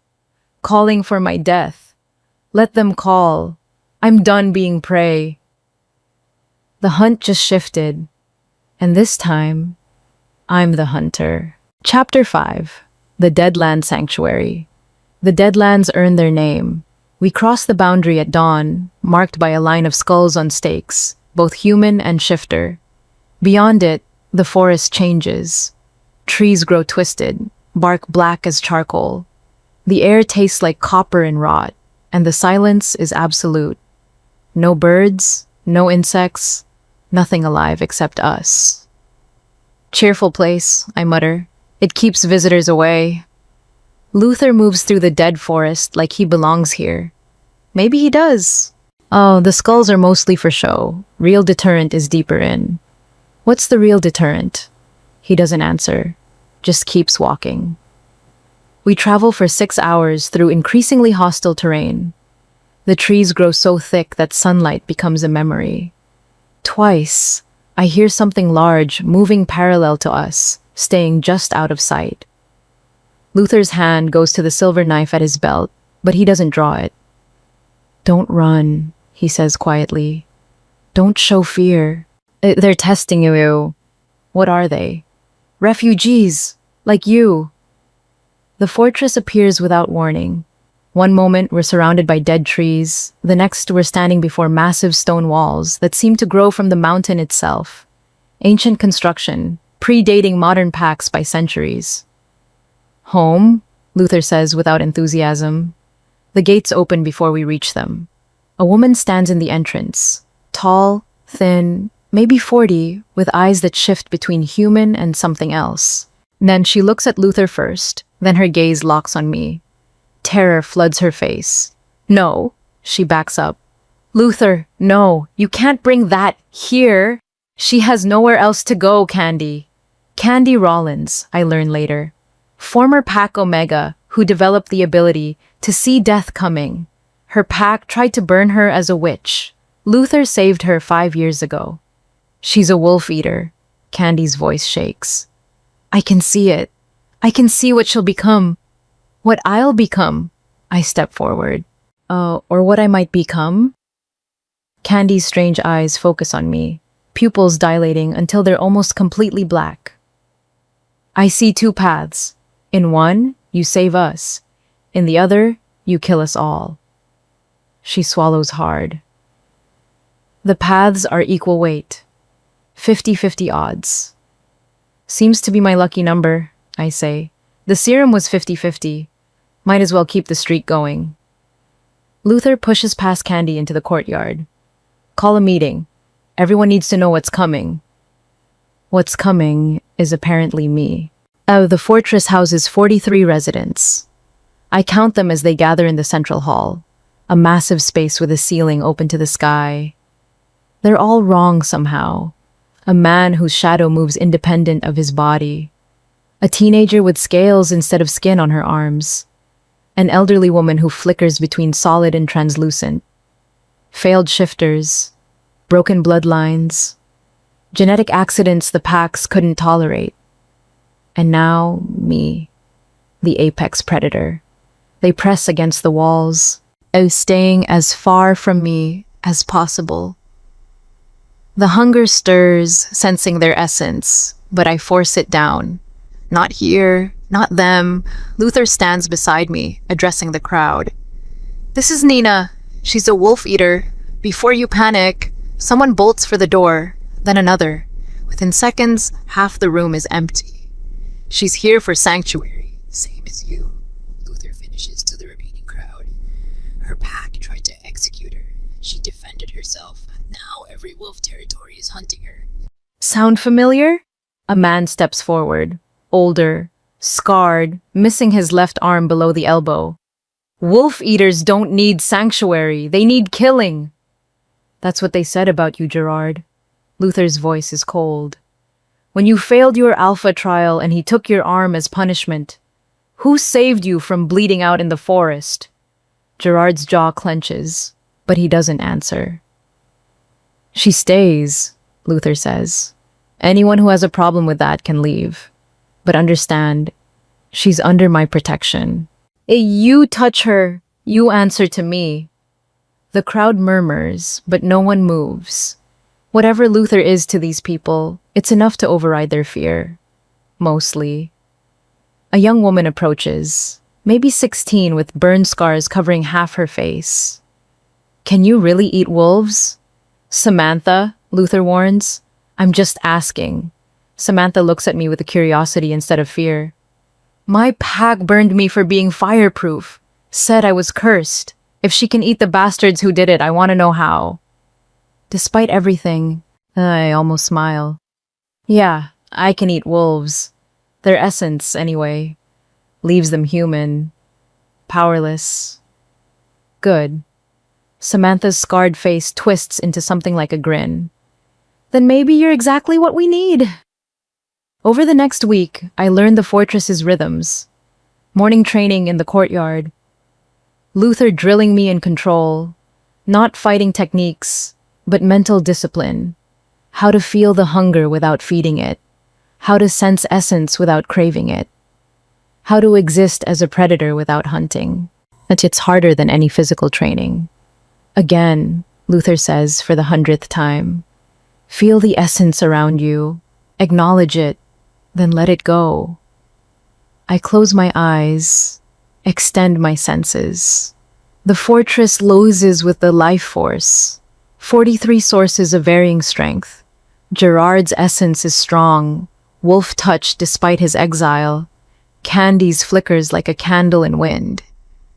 calling for my death. Let them call. I'm done being prey. The hunt just shifted, and this time, I'm the hunter. Chapter 5. The Deadland Sanctuary. The Deadlands earn their name. We cross the boundary at dawn, marked by a line of skulls on stakes, both human and shifter. Beyond it, the forest changes. Trees grow twisted, bark black as charcoal. The air tastes like copper and rot, and the silence is absolute. No birds, no insects, nothing alive except us. Cheerful place, I mutter. It keeps visitors away. Luther moves through the dead forest like he belongs here. Maybe he does. Oh, the skulls are mostly for show. Real deterrent is deeper in. What's the real deterrent? He doesn't answer, just keeps walking. We travel for 6 hours through increasingly hostile terrain. The trees grow so thick that sunlight becomes a memory. Twice, I hear something large moving parallel to us, staying just out of sight. Luther's hand goes to the silver knife at his belt, but he doesn't draw it. Don't run, he says quietly. Don't show fear. They're testing you. What are they? Refugees, like you. The fortress appears without warning. One moment we're surrounded by dead trees, the next we're standing before massive stone walls that seem to grow from the mountain itself. Ancient construction, predating modern packs by centuries. Home, Luther says without enthusiasm. The gates open before we reach them. A woman stands in the entrance, tall, thin, maybe 40, with eyes that shift between human and something else. Then she looks at Luther first, then her gaze locks on me. Terror floods her face. No, she backs up. Luther, no, you can't bring that here. She has nowhere else to go, Candy. Candy Rollins, I learn later. Former Pack Omega, who developed the ability to see death coming. Her pack tried to burn her as a witch. Luther saved her 5 years ago. She's a wolf eater. Candy's voice shakes. I can see it. I can see what she'll become. What I'll become. I step forward. Or what I might become? Candy's strange eyes focus on me, pupils dilating until they're almost completely black. I see 2 paths. In one, you save us. In the other, you kill us all. She swallows hard. The paths are equal weight. 50-50 odds. Seems to be my lucky number, I say. The serum was 50-50. Might as well keep the streak going. Luther pushes past Candy into the courtyard. Call a meeting. Everyone needs to know what's coming. What's coming is apparently me. The fortress houses 43 residents. I count them as they gather in the central hall, a massive space with a ceiling open to the sky. They're all wrong somehow. A man whose shadow moves independent of his body. A teenager with scales instead of skin on her arms. An elderly woman who flickers between solid and translucent. Failed shifters. Broken bloodlines. Genetic accidents the packs couldn't tolerate. And now, me, the apex predator. They press against the walls, staying as far from me as possible. The hunger stirs, sensing their essence, but I force it down. Not here, not them. Luther stands beside me, addressing the crowd. This is Nina. She's a wolf eater. Before you panic, someone bolts for the door, then another. Within seconds, half the room is empty. She's here for sanctuary, same as you. Luther finishes to the remaining crowd. Her pack tried to execute her. She defended herself. Now every wolf territory is hunting her. Sound familiar? A man steps forward, older, scarred, missing his left arm below the elbow. Wolf eaters don't need sanctuary, they need killing. That's what they said about you, Gerard. Luther's voice is cold. When you failed your alpha trial and he took your arm as punishment, who saved you from bleeding out in the forest? Gerard's jaw clenches, but he doesn't answer. She stays, Luther says. Anyone who has a problem with that can leave. But understand, she's under my protection. You touch her, you answer to me. The crowd murmurs, but no one moves. Whatever Luther is to these people, it's enough to override their fear. Mostly. A young woman approaches, maybe 16 with burn scars covering half her face. Can you really eat wolves? Samantha, Luther warns. I'm just asking. Samantha looks at me with a curiosity instead of fear. My pack burned me for being fireproof. Said I was cursed. If she can eat the bastards who did it, I want to know how. Despite everything, I almost smile. Yeah, I can eat wolves. Their essence, anyway, leaves them human, powerless. Good. Samantha's scarred face twists into something like a grin. Then maybe you're exactly what we need. Over the next week, I learned the fortress's rhythms. Morning training in the courtyard. Luther drilling me in control. Not fighting techniques, but mental discipline. How to feel the hunger without feeding it. How to sense essence without craving it. How to exist as a predator without hunting. It's harder than any physical training. Again, Luther says for the 100th time, feel the essence around you, acknowledge it, then let it go. I close my eyes, extend my senses. The fortress loses with the life force. 43 sources of varying strength. Gerard's essence is strong, wolf touch despite his exile. Candy's flickers like a candle in wind.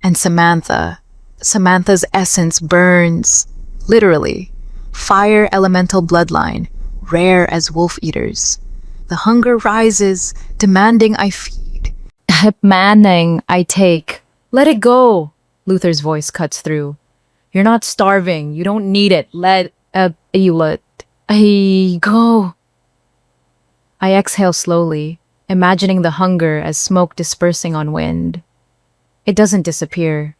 And Samantha's essence burns, literally. Fire elemental bloodline, rare as wolf eaters. The hunger rises, demanding I feed. Demanding I take. Let it go, Luther's voice cuts through. You're not starving. You don't need it. Let go. I exhale slowly, imagining the hunger as smoke dispersing on wind. It doesn't disappear.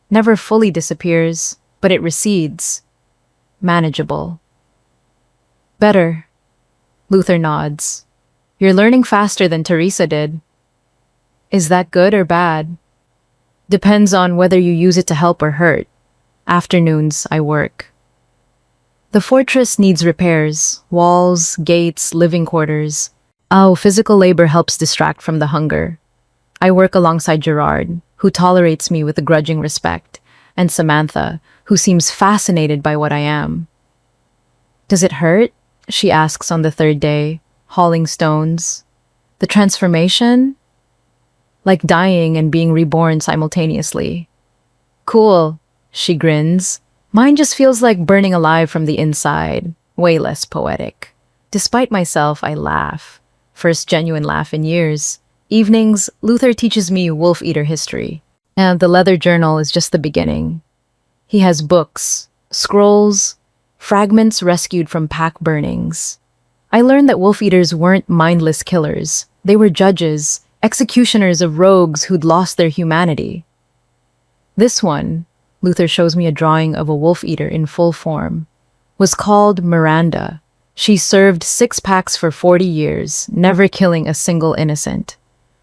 Never fully disappears, but it recedes. Manageable. Better. Luther nods. You're learning faster than Teresa did. Is that good or bad? Depends on whether you use it to help or hurt. Afternoons, I work. The fortress needs repairs, walls, gates, living quarters. Oh, physical labor helps distract from the hunger. I work alongside Gerard, who tolerates me with a grudging respect, and Samantha, who seems fascinated by what I am. Does it hurt? She asks on the third day, hauling stones. The transformation? Like dying and being reborn simultaneously. Cool, she grins. Mine just feels like burning alive from the inside, way less poetic. Despite myself, I laugh. First genuine laugh in years. Evenings, Luther teaches me wolf eater history. And the leather journal is just the beginning. He has books, scrolls, fragments rescued from pack burnings. I learned that wolf eaters weren't mindless killers. They were judges, executioners of rogues who'd lost their humanity. This one, Luther shows me a drawing of a wolf eater in full form, was called Miranda. She served 6 packs for 40 years, never killing a single innocent.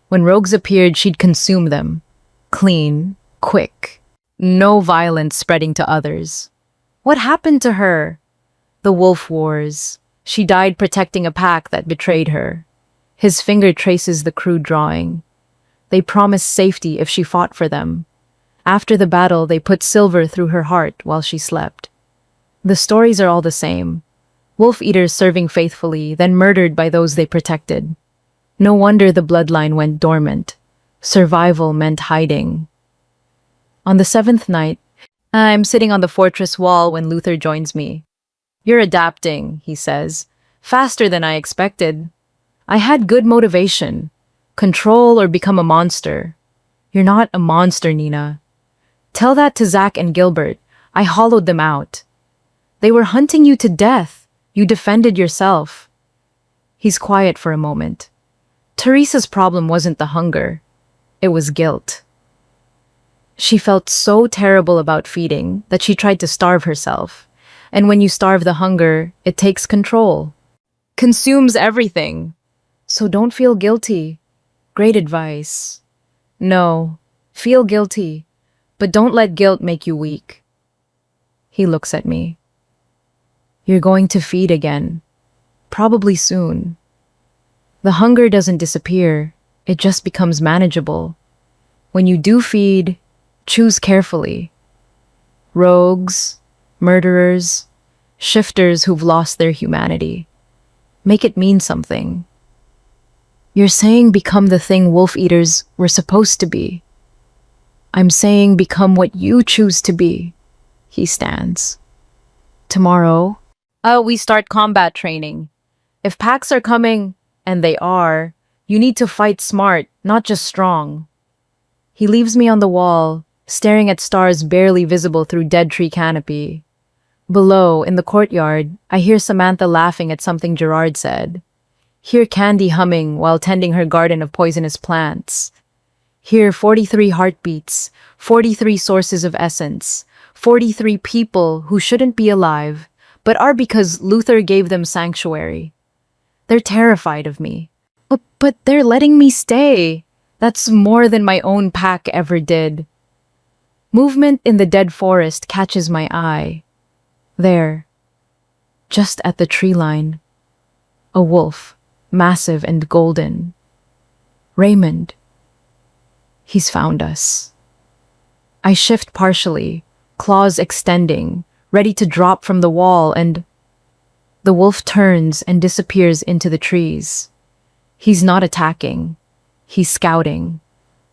When rogues appeared, she'd consume them. Clean, quick, no violence spreading to others. What happened to her? The wolf wars. She died protecting a pack that betrayed her. His finger traces the crude drawing. They promised safety if she fought for them. After the battle, they put silver through her heart while she slept. The stories are all the same. Wolf eaters serving faithfully, then murdered by those they protected. No wonder the bloodline went dormant. Survival meant hiding. On the 7th night, I'm sitting on the fortress wall when Luther joins me. You're adapting, he says, faster than I expected. I had good motivation. Control or become a monster. You're not a monster, Nina. Tell that to Zach and Gilbert. I hollowed them out. They were hunting you to death. You defended yourself. He's quiet for a moment. Teresa's problem wasn't the hunger. It was guilt. She felt so terrible about feeding that she tried to starve herself. And when you starve the hunger, it takes control. Consumes everything. So don't feel guilty. Great advice. No, feel guilty, but don't let guilt make you weak. He looks at me. You're going to feed again. Probably soon. The hunger doesn't disappear. It just becomes manageable. When you do feed, choose carefully. Rogues, murderers, shifters who've lost their humanity. Make it mean something. You're saying become the thing wolf eaters were supposed to be. I'm saying become what you choose to be. He stands. Tomorrow, we start combat training. If packs are coming, and they are, you need to fight smart, not just strong. He leaves me on the wall, staring at stars barely visible through dead tree canopy. Below, in the courtyard, I hear Samantha laughing at something Gerard said. Hear Candy humming while tending her garden of poisonous plants. Hear 43 heartbeats, 43 sources of essence, 43 people who shouldn't be alive, but are because Luther gave them sanctuary. They're terrified of me. But they're letting me stay. That's more than my own pack ever did. Movement in the dead forest catches my eye. There, just at the tree line, a wolf, massive and golden. Raymond. He's found us. I shift partially, claws extending, ready to drop from the wall, and the wolf turns and disappears into the trees. He's not attacking. He's scouting,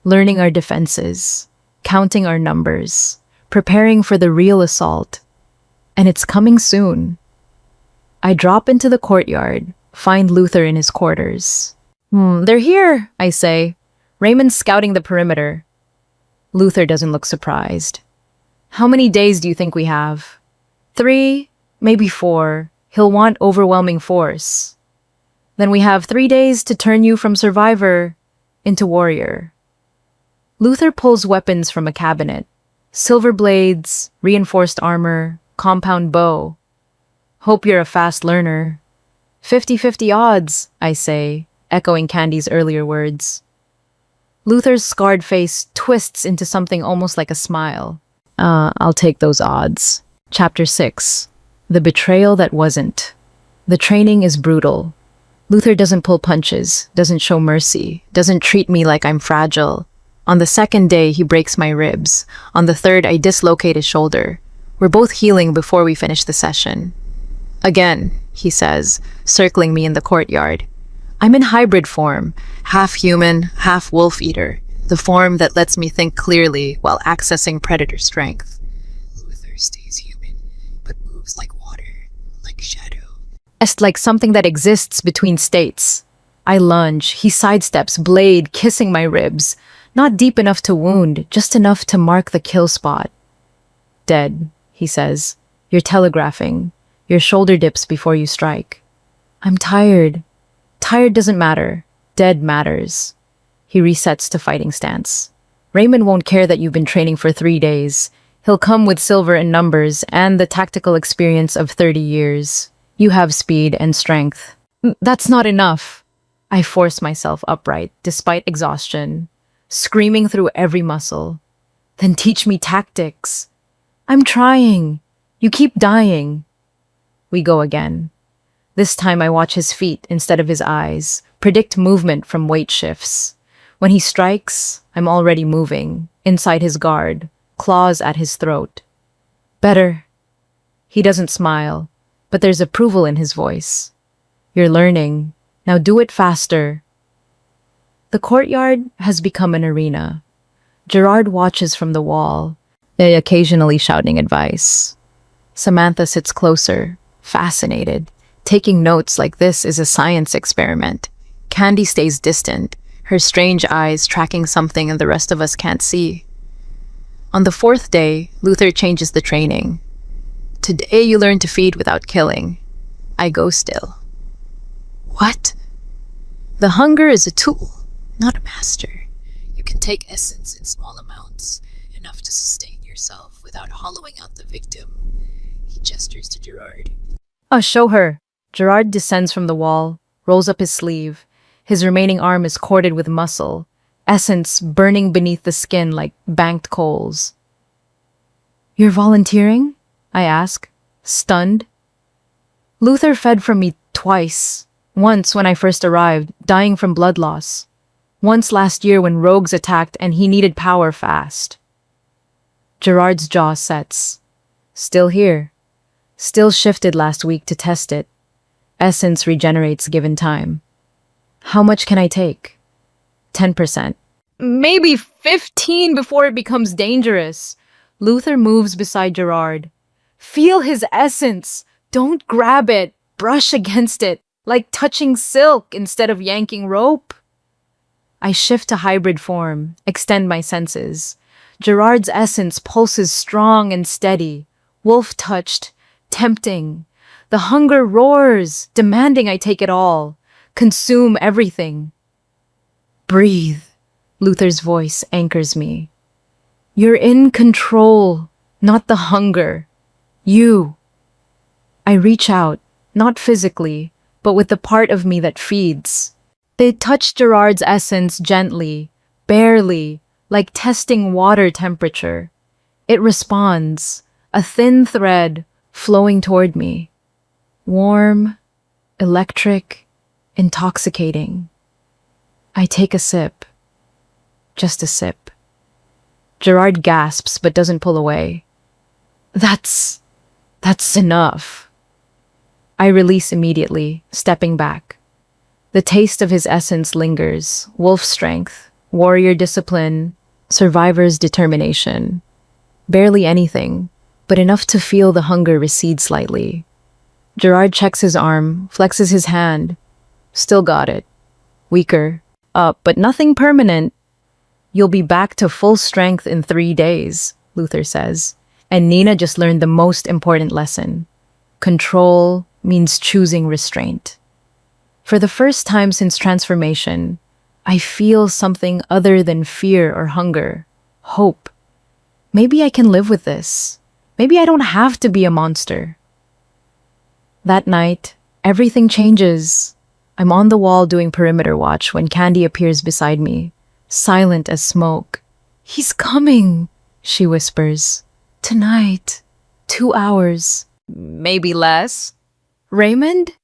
learning our defenses, counting our numbers, preparing for the real assault. And it's coming soon. I drop into the courtyard, find Luther in his quarters. They're here, I say. Raymond's scouting the perimeter. Luther doesn't look surprised. How many days do you think we have? 3, maybe 4. He'll want overwhelming force. Then we have 3 days to turn you from survivor into warrior. Luther pulls weapons from a cabinet. Silver blades, reinforced armor, compound bow. Hope you're a fast learner. 50-50 odds, I say, echoing Candy's earlier words. Luther's scarred face twists into something almost like a smile. I'll take those odds. Chapter 6. The betrayal that wasn't. The training is brutal. Luther doesn't pull punches, doesn't show mercy, doesn't treat me like I'm fragile. On the second day, he breaks my ribs. On the third, I dislocate his shoulder. We're both healing before we finish the session. Again, he says, circling me in the courtyard. I'm in hybrid form, half human, half wolf eater, the form that lets me think clearly while accessing predator strength. Luther stays human, but moves like water, like shadow. It's like something that exists between states. I lunge, he sidesteps, blade kissing my ribs. Not deep enough to wound, just enough to mark the kill spot. Dead, he says. You're telegraphing. Your shoulder dips before you strike. I'm tired. Tired doesn't matter. Dead matters. He resets to fighting stance. Raymond won't care that you've been training for 3 days. He'll come with silver in numbers and the tactical experience of 30 years. You have speed and strength. That's not enough. I force myself upright, despite exhaustion, screaming through every muscle. Then teach me tactics. I'm trying. You keep dying. We go again. This time I watch his feet instead of his eyes, predict movement from weight shifts. When he strikes, I'm already moving, inside his guard, claws at his throat. Better. He doesn't smile, but there's approval in his voice. You're learning. Now do it faster. The courtyard has become an arena. Gerard watches from the wall, occasionally shouting advice. Samantha sits closer, fascinated, taking notes like this is a science experiment. Candy stays distant, her strange eyes tracking something the rest of us can't see. On the 4th day, Luther changes the training. Today you learn to feed without killing. I go still. What? The hunger is a tool, not a master. You can take essence in small amounts, enough to sustain yourself without hollowing out the victim. He gestures to Gerard. Show her. Gerard descends from the wall, rolls up his sleeve. His remaining arm is corded with muscle, essence burning beneath the skin like banked coals. You're volunteering? I ask, stunned. Luther fed from me twice. Once when I first arrived, dying from blood loss. Once last year when rogues attacked and he needed power fast. Gerard's jaw sets. Still here. Still shifted last week to test it. Essence regenerates given time. How much can I take? 10%. Maybe 15 before it becomes dangerous. Luther moves beside Gerard. Feel his essence. Don't grab it. Brush against it. Like touching silk instead of yanking rope. I shift to hybrid form, extend my senses. Gerard's essence pulses strong and steady, wolf-touched, tempting. The hunger roars, demanding I take it all, consume everything. Breathe, Luther's voice anchors me. You're in control, not the hunger. You. I reach out, not physically, but with the part of me that feeds. They touch Gerard's essence gently, barely, like testing water temperature. It responds, a thin thread flowing toward me. Warm, electric, intoxicating. I take a sip. Just a sip. Gerard gasps but doesn't pull away. That's enough. I release immediately, stepping back. The taste of his essence lingers, wolf strength, warrior discipline, survivor's determination. Barely anything, but enough to feel the hunger recede slightly. Gerard checks his arm, flexes his hand. Still got it. Weaker. Up, but nothing permanent. You'll be back to full strength in 3 days, Luther says. And Nina just learned the most important lesson. Control means choosing restraint. For the first time since transformation, I feel something other than fear or hunger. Hope. Maybe I can live with this. Maybe I don't have to be a monster. That night, everything changes. I'm on the wall doing perimeter watch when Candy appears beside me, silent as smoke. "He's coming," she whispers. "Tonight. 2 hours. Maybe less." "Raymond?"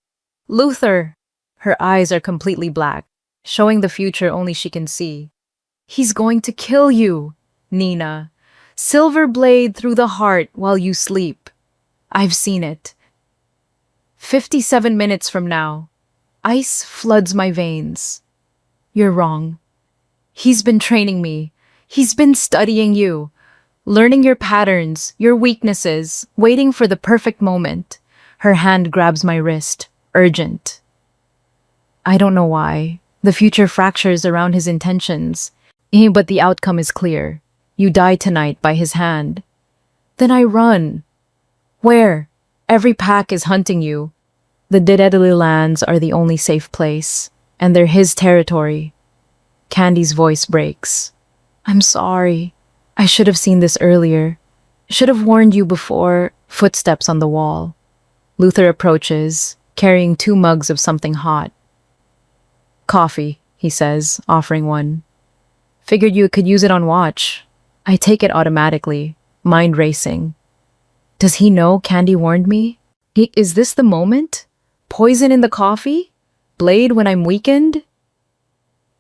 "Luther." Her eyes are completely black, showing the future only she can see. "He's going to kill you, Nina. Silver blade through the heart while you sleep. I've seen it. 57 minutes from now. Ice floods my veins. You're wrong. He's been training me. He's been studying you, learning your patterns, your weaknesses, waiting for the perfect moment." Her hand grabs my wrist, urgent. I don't know why. The future fractures around his intentions. But the outcome is clear. You die tonight by his hand. Then I run. Where? Every pack is hunting you. The Deadly Lands are the only safe place, and they're his territory. Candy's voice breaks. "I'm sorry. I should have seen this earlier. Should have warned you before." Footsteps on the wall. Luther approaches, carrying 2 mugs of something hot. "Coffee," he says, offering one. "Figured you could use it on watch." I take it automatically, mind racing. Does he know Candy warned me? Is this the moment? Poison in the coffee? Blade when I'm weakened?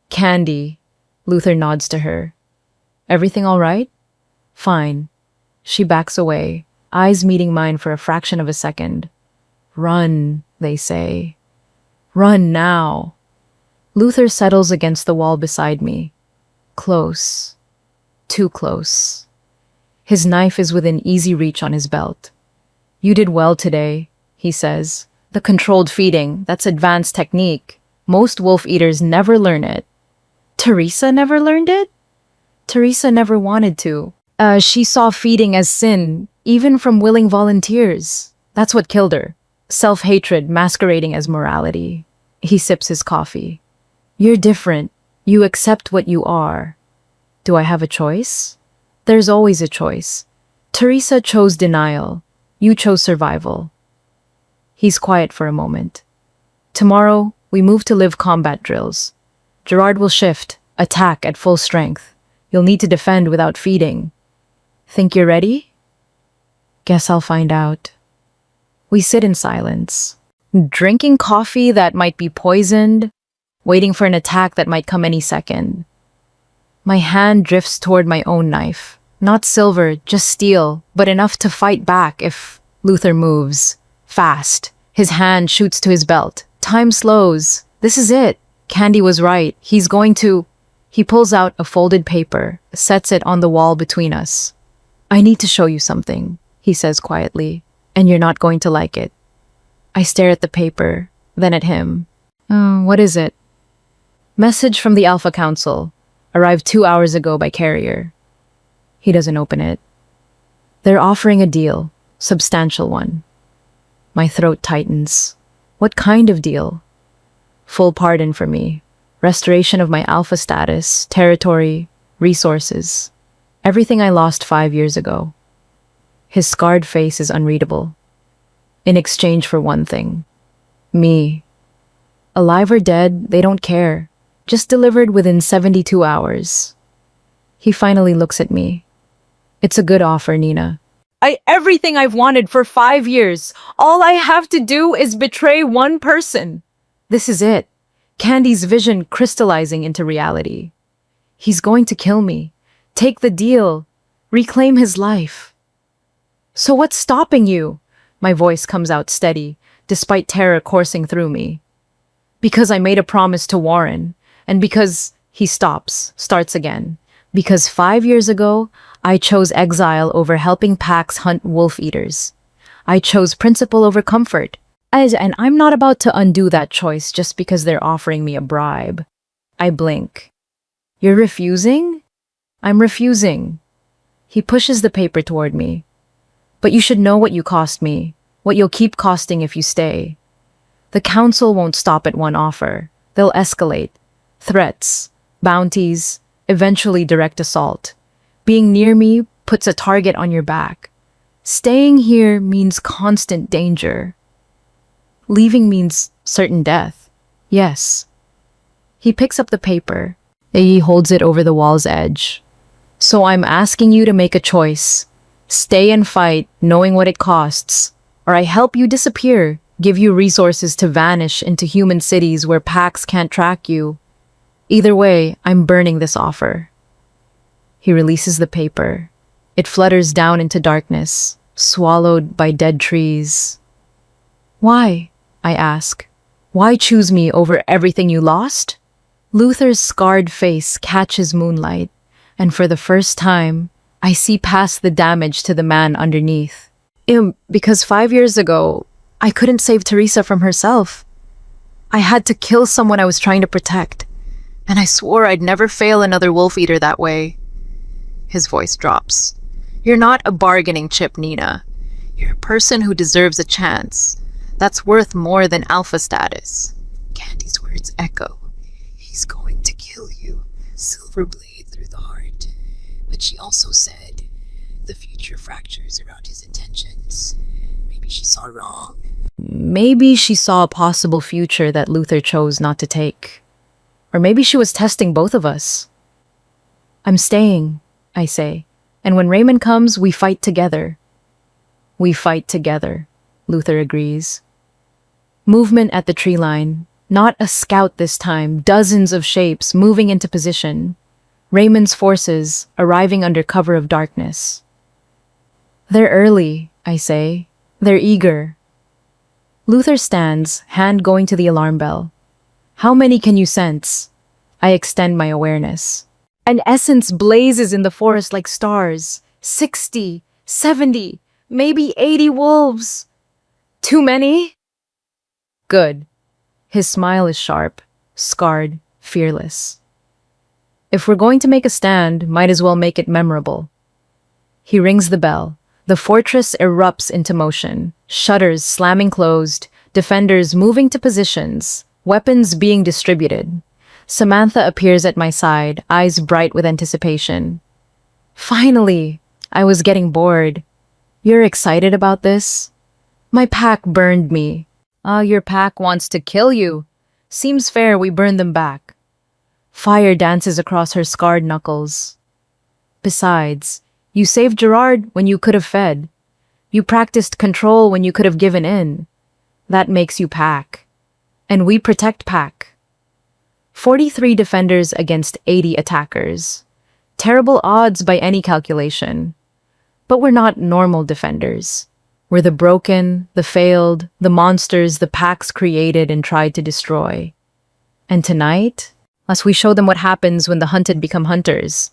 "Candy," Luther nods to her. "Everything all right?" "Fine." She backs away, eyes meeting mine for a fraction of a second. "Run," they say. "Run now." Luther settles against the wall beside me. Close. Too close. His knife is within easy reach on his belt. "You did well today," he says. "The controlled feeding, that's advanced technique. Most wolf eaters never learn it." "Teresa never learned it?" "Teresa never wanted to. She saw feeding as sin, even from willing volunteers. That's what killed her. Self-hatred masquerading as morality." He sips his coffee. "You're different. You accept what you are." Do I have a choice? There's always a choice. Teresa chose denial. You chose survival. He's quiet for a moment. "Tomorrow, we move to live combat drills. Gerard will shift, attack at full strength. You'll need to defend without feeding. Think you're ready?" "Guess I'll find out." We sit in silence, drinking coffee that might be poisoned, waiting for an attack that might come any second. My hand drifts toward my own knife. Not silver, just steel, but enough to fight back if Luther moves. Fast. His hand shoots to his belt. Time slows. This is it. Candy was right. He's going to... He pulls out a folded paper, sets it on the wall between us. "I need to show you something," he says quietly, "and you're not going to like it." I stare at the paper, then at him. What is it?" "Message from the Alpha Council. Arrived 2 hours ago by carrier." He doesn't open it. "They're offering a deal. Substantial one." My throat tightens. What kind of deal? Full pardon for me. Restoration of my alpha status, territory, resources. Everything I lost 5 years ago. His scarred face is unreadable. In exchange for one thing. Me. Alive or dead, they don't care. Just delivered within 72 hours. He finally looks at me. "It's a good offer, Nina. Everything I've wanted for 5 years. All I have to do is betray one person." This is it. Candy's vision crystallizing into reality. He's going to kill me. Take the deal. Reclaim his life. "So what's stopping you?" My voice comes out steady, despite terror coursing through me. "Because I made a promise to Warren. And because..." He stops, starts again. "Because 5 years ago, I chose exile over helping packs hunt wolf eaters. I chose principle over comfort. And I'm not about to undo that choice just because they're offering me a bribe." I blink. "You're refusing?" I'm refusing. He pushes the paper toward me. But you should know what you cost me, what you'll keep costing if you stay. The council won't stop at one offer. They'll escalate. Threats, bounties, eventually direct assault. Being near me puts a target on your back. Staying here means constant danger. Leaving means certain death. Yes. He picks up the paper. He holds it over the wall's edge. So I'm asking you to make a choice. Stay and fight, knowing what it costs, or I help you disappear, give you resources to vanish into human cities where packs can't track you. Either way, I'm burning this offer. He releases the paper. It flutters down into darkness, swallowed by dead trees. Why? I ask. Why choose me over everything you lost? Luther's scarred face catches moonlight, and for the first time, I see past the damage to the man underneath. Because 5 years ago, I couldn't save Teresa from herself. I had to kill someone I was trying to protect, and I swore I'd never fail another wolf eater that way. His voice drops. You're not a bargaining chip, Nina. You're a person who deserves a chance. That's worth more than alpha status. Candy's words echo. He's going to kill you. Silver blade through the heart. But she also said the future fractures around his intentions. Maybe she saw wrong. Maybe she saw a possible future that Luther chose not to take. Or maybe she was testing both of us. I'm staying, I say. And when Raymond comes, we fight together. We fight together, Luther agrees. Movement at the tree line. Not a scout this time, dozens of shapes moving into position. Raymond's forces arriving under cover of darkness. They're early, I say. They're eager. Luther stands, hand going to the alarm bell. How many can you sense? I extend my awareness. An essence blazes in the forest like stars. 60, 70, maybe 80 wolves. Too many? Good. His smile is sharp, scarred, fearless. If we're going to make a stand, might as well make it memorable. He rings the bell. The fortress erupts into motion, shutters slamming closed, defenders moving to positions, weapons being distributed. Samantha appears at my side, eyes bright with anticipation. Finally! I was getting bored. You're excited about this? My pack burned me. Your pack wants to kill you. Seems fair we burn them back. Fire dances across her scarred knuckles. Besides, you saved Gerard when you could have fed. You practiced control when you could have given in. That makes you pack. And we protect pack. 43 defenders against 80 attackers. Terrible odds by any calculation. But we're not normal defenders. We're the broken, the failed, the monsters the packs created and tried to destroy. And tonight, lest we show them what happens when the hunted become hunters.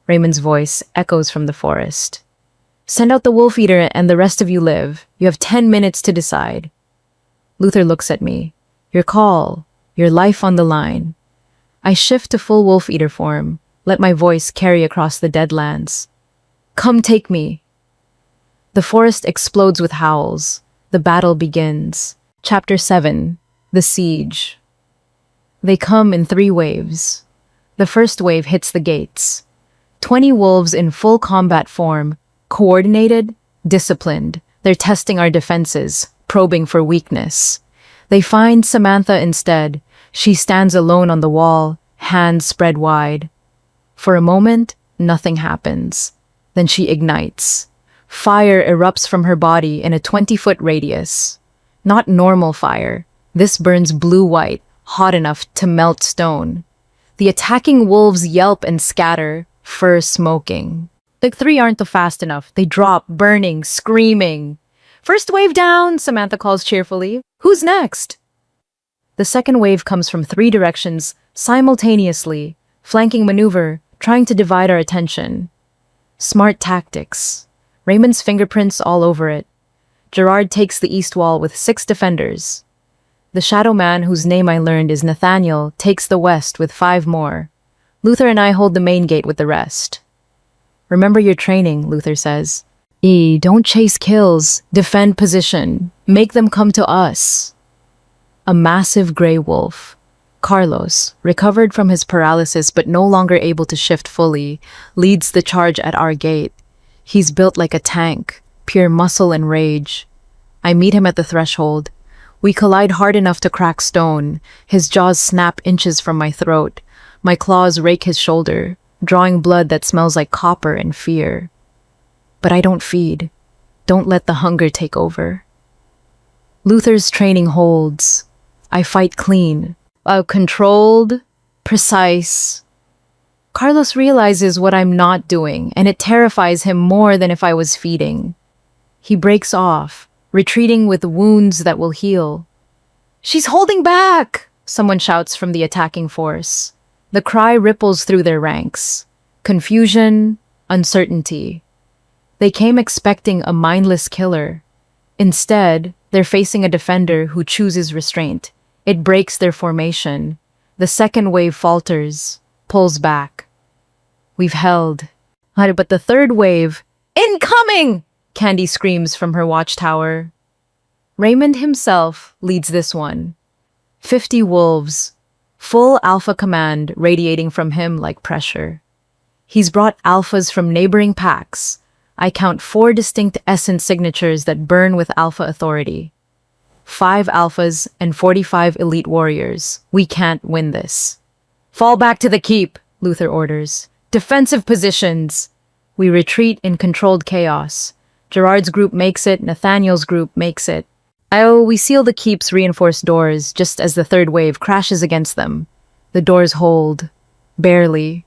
Raymond's voice echoes from the forest. Send out the wolf eater and the rest of you live. You have 10 minutes to decide. Luther looks at me. Your call, your life on the line. I shift to full wolf eater form, let my voice carry across the deadlands. Come take me. The forest explodes with howls. The battle begins. Chapter 7. The Siege. They come in 3 waves. The first wave hits the gates. 20 wolves in full combat form, coordinated, disciplined. They're testing our defenses, probing for weakness. They find Samantha instead. She stands alone on the wall, hands spread wide. For a moment, nothing happens. Then she ignites. Fire erupts from her body in a 20-foot radius. Not normal fire. This burns blue-white, hot enough to melt stone. The attacking wolves yelp and scatter, fur smoking. The 3 aren't fast enough. They drop, burning, screaming. First wave down, Samantha calls cheerfully. Who's next? The second wave comes from 3 directions, simultaneously, flanking maneuver, trying to divide our attention. Smart tactics. Raymond's fingerprints all over it. Gerard takes the east wall with 6 defenders. The shadow man, whose name I learned is Nathaniel, takes the west with 5 more. Luther and I hold the main gate with the rest. Remember your training, Luther says. Don't chase kills, defend position, make them come to us. A massive gray wolf, Carlos, recovered from his paralysis but no longer able to shift fully, leads the charge at our gate. He's built like a tank, pure muscle and rage. I meet him at the threshold. We collide hard enough to crack stone. His jaws snap inches from my throat. My claws rake his shoulder, drawing blood that smells like copper and fear. But I don't feed. Don't let the hunger take over. Luther's training holds. I fight clean. Controlled, precise. Carlos realizes what I'm not doing, and it terrifies him more than if I was feeding. He breaks off, retreating with wounds that will heal. "She's holding back!" someone shouts from the attacking force. The cry ripples through their ranks. Confusion, uncertainty. They came expecting a mindless killer. Instead, they're facing a defender who chooses restraint. It breaks their formation. The second wave falters, pulls back. We've held. But the third wave, incoming! Candy screams from her watchtower. Raymond himself leads this one. 50 wolves, full alpha command radiating from him like pressure. He's brought alphas from neighboring packs. I count 4 distinct essence signatures that burn with alpha authority. 5 alphas and 45 elite warriors. We can't win this. Fall back to the keep, Luther orders. Defensive positions. We retreat in controlled chaos. Gerard's group makes it, Nathaniel's group makes it. We seal the keep's reinforced doors just as the third wave crashes against them. The doors hold. Barely.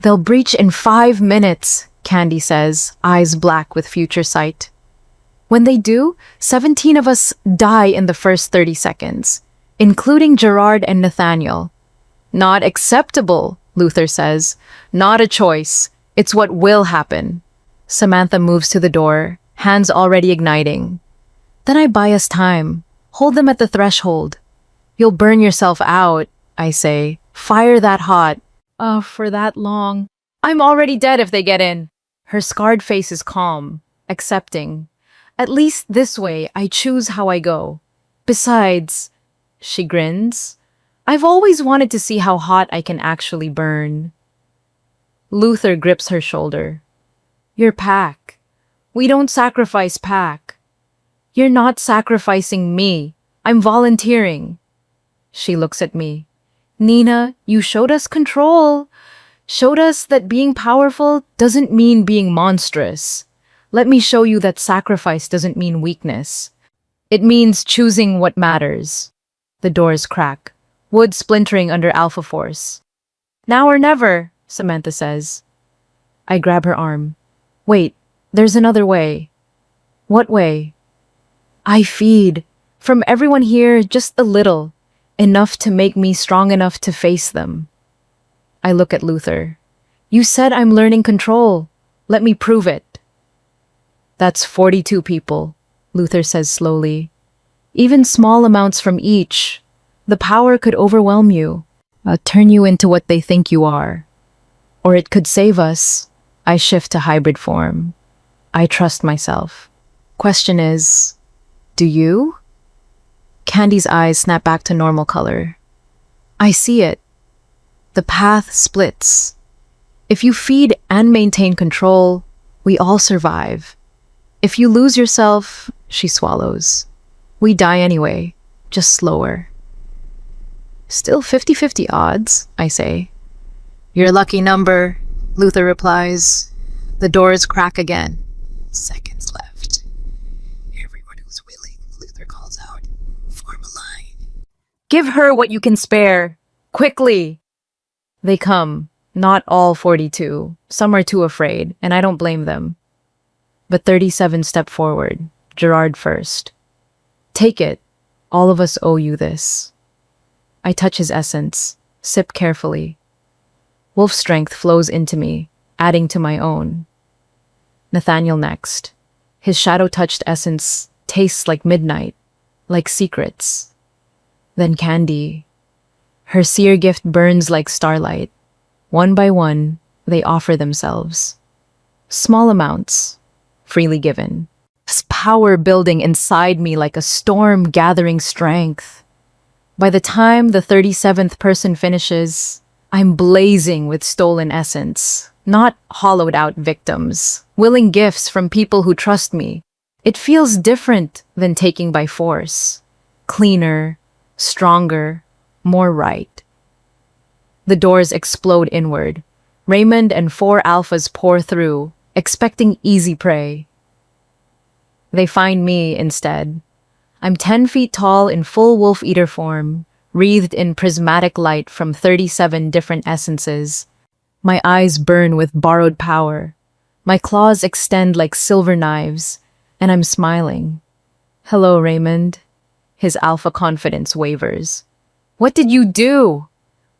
They'll breach in 5 minutes, Candy says, eyes black with future sight. When they do, 17 of us die in the first 30 seconds, including Gerard and Nathaniel. Not acceptable, Luther says. Not a choice. It's what will happen. Samantha moves to the door, hands already igniting. Then I buy us time. Hold them at the threshold. You'll burn yourself out, I say. Fire that hot. For that long. I'm already dead if they get in. Her scarred face is calm, accepting. At least this way, I choose how I go. Besides, she grins, I've always wanted to see how hot I can actually burn. Luther grips her shoulder. You're Pack. We don't sacrifice Pack. You're not sacrificing me. I'm volunteering. She looks at me. Nina, you showed us control. Showed us that being powerful doesn't mean being monstrous. Let me show you that sacrifice doesn't mean weakness. It means choosing what matters. The doors crack, wood splintering under alpha force. Now or never, Samantha says. I grab her arm. Wait, there's another way. What way? I feed. From everyone here, just a little. Enough to make me strong enough to face them. I look at Luther. You said I'm learning control. Let me prove it. That's 42 people, Luther says slowly. Even small amounts from each. The power could overwhelm you, turn you into what they think you are. Or it could save us. I shift to hybrid form. I trust myself. Question is, do you? Candy's eyes snap back to normal color. I see it. The path splits. If you feed and maintain control, we all survive. If you lose yourself, she swallows. We die anyway, just slower. Still 50-50 odds, I say. Your lucky number, Luther replies. The doors crack again. Seconds left. Everyone who's willing, Luther calls out. Form a line. Give her what you can spare. Quickly. They come. Not all 42. Some are too afraid, and I don't blame them. But 37 step forward. Gerard first. Take it. All of us owe you this. I touch his essence, sip carefully. Wolf strength flows into me, adding to my own. Nathaniel next. His shadow-touched essence tastes like midnight, like secrets. Then Candy. Her seer gift burns like starlight. One by one, they offer themselves. Small amounts, freely given. This power building inside me like a storm gathering strength. By the time the 37th person finishes, I'm blazing with stolen essence, not hollowed out victims, willing gifts from people who trust me. It feels different than taking by force. Cleaner, stronger, more right. The doors explode inward. Raymond and 4 alphas pour through, expecting easy prey. They find me instead. I'm 10 feet tall in full wolf eater form, wreathed in prismatic light from 37 different essences. My eyes burn with borrowed power. My claws extend like silver knives, and I'm smiling. Hello, Raymond. His alpha confidence wavers. What did you do?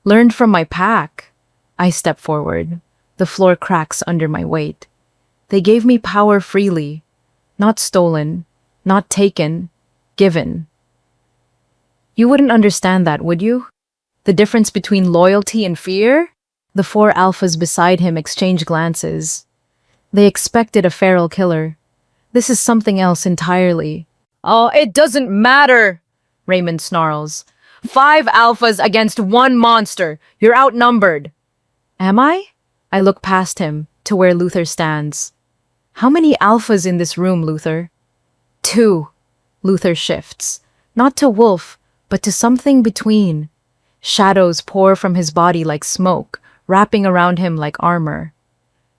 Learned from my pack. I step forward. The floor cracks under my weight. They gave me power freely. Not stolen, not taken, given. You wouldn't understand that, would you? The difference between loyalty and fear? The 4 alphas beside him exchange glances. They expected a feral killer. This is something else entirely. Oh, it doesn't matter, Raymond snarls. 5 alphas against 1 monster. You're outnumbered. Am I? I look past him to where Luther stands. How many alphas in this room, Luther? 2. Luther shifts. Not to wolf, but to something between. Shadows pour from his body like smoke, wrapping around him like armor.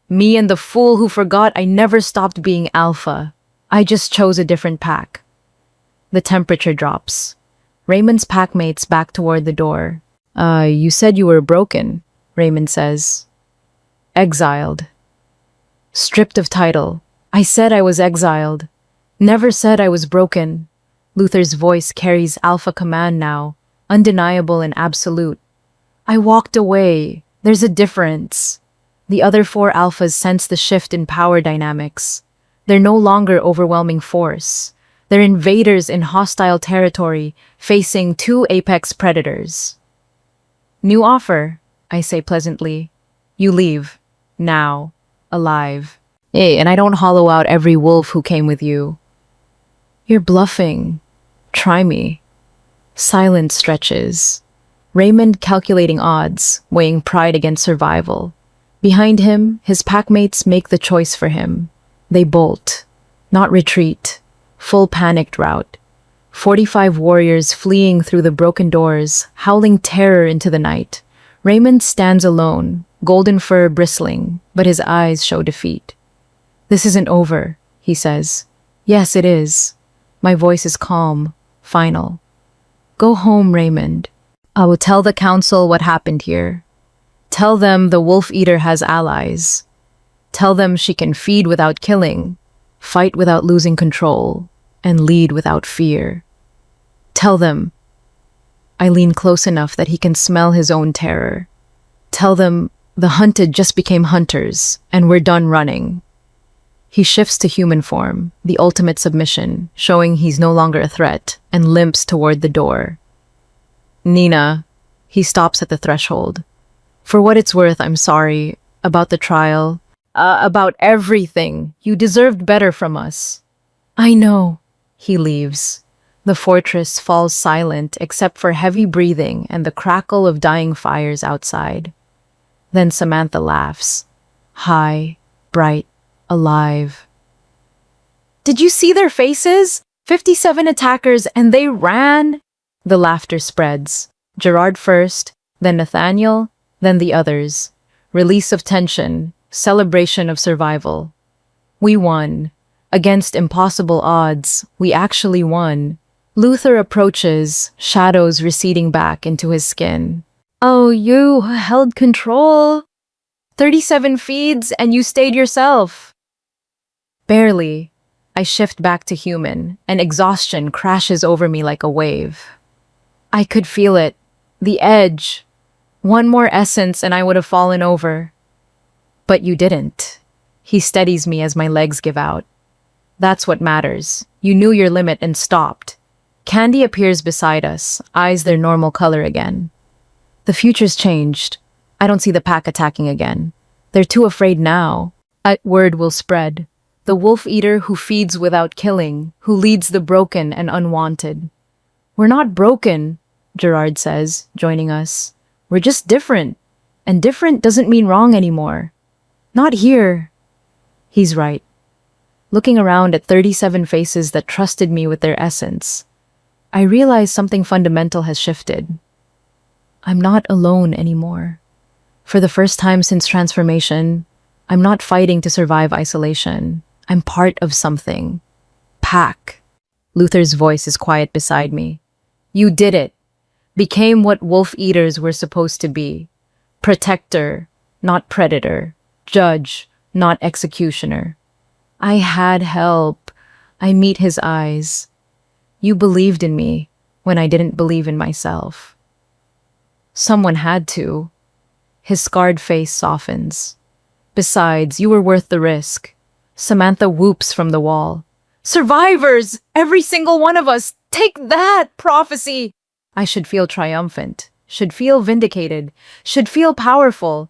Me and the fool who forgot I never stopped being alpha. I just chose a different pack. The temperature drops. Raymond's packmates back toward the door. You said you were broken, Raymond says. Exiled. Stripped of title. I said I was exiled. Never said I was broken. Luther's voice carries alpha command now, undeniable and absolute. I walked away. There's a difference. The other 4 alphas sense the shift in power dynamics. They're no longer overwhelming force. They're invaders in hostile territory, facing 2 apex predators. New offer, I say pleasantly. You leave. Now. Alive. Hey, and I don't hollow out every wolf who came with you. You're bluffing. Try me. Silence stretches. Raymond calculating odds, weighing pride against survival. Behind him, his packmates make the choice for him. They bolt. Not retreat. Full panicked rout. 45 warriors fleeing through the broken doors, howling terror into the night. Raymond stands alone, golden fur bristling, but his eyes show defeat. This isn't over, he says. Yes, it is. My voice is calm, final. Go home, Raymond. I will tell the council what happened here. Tell them the wolf eater has allies. Tell them she can feed without killing, fight without losing control, and lead without fear. Tell them. I lean close enough that he can smell his own terror. Tell them the hunted just became hunters, and we're done running. He shifts to human form, the ultimate submission, showing he's no longer a threat, and limps toward the door. Nina, he stops at the threshold. For what it's worth, I'm sorry. About the trial. About everything. You deserved better from us. I know. He leaves. The fortress falls silent except for heavy breathing and the crackle of dying fires outside. Then Samantha laughs. High, bright, alive. Did you see their faces? 57 attackers and they ran? The laughter spreads. Gerard first, then Nathaniel, then the others. Release of tension, celebration of survival. We won. Against impossible odds, we actually won. Luther approaches, shadows receding back into his skin. Oh, you held control. 37 feeds and you stayed yourself. Barely. I shift back to human, and exhaustion crashes over me like a wave. I could feel it. The edge. One more essence and I would have fallen over. But you didn't. He steadies me as my legs give out. That's what matters. You knew your limit and stopped. Candy appears beside us, eyes their normal color again. The future's changed. I don't see the pack attacking again. They're too afraid now. Word will spread. The wolf eater who feeds without killing, who leads the broken and unwanted. We're not broken, Gerard says, joining us. We're just different. And different doesn't mean wrong anymore. Not here. He's right. Looking around at 37 faces that trusted me with their essence, I realize something fundamental has shifted. I'm not alone anymore. For the first time since transformation, I'm not fighting to survive isolation. I'm part of something. Pack. Luther's voice is quiet beside me. You did it. Became what wolf eaters were supposed to be. Protector, not predator. Judge, not executioner. I had help. I meet his eyes. You believed in me when I didn't believe in myself. Someone had to. His scarred face softens. Besides, you were worth the risk. Samantha whoops from the wall. Survivors! Every single one of us! Take that, prophecy! I should feel triumphant, should feel vindicated, should feel powerful.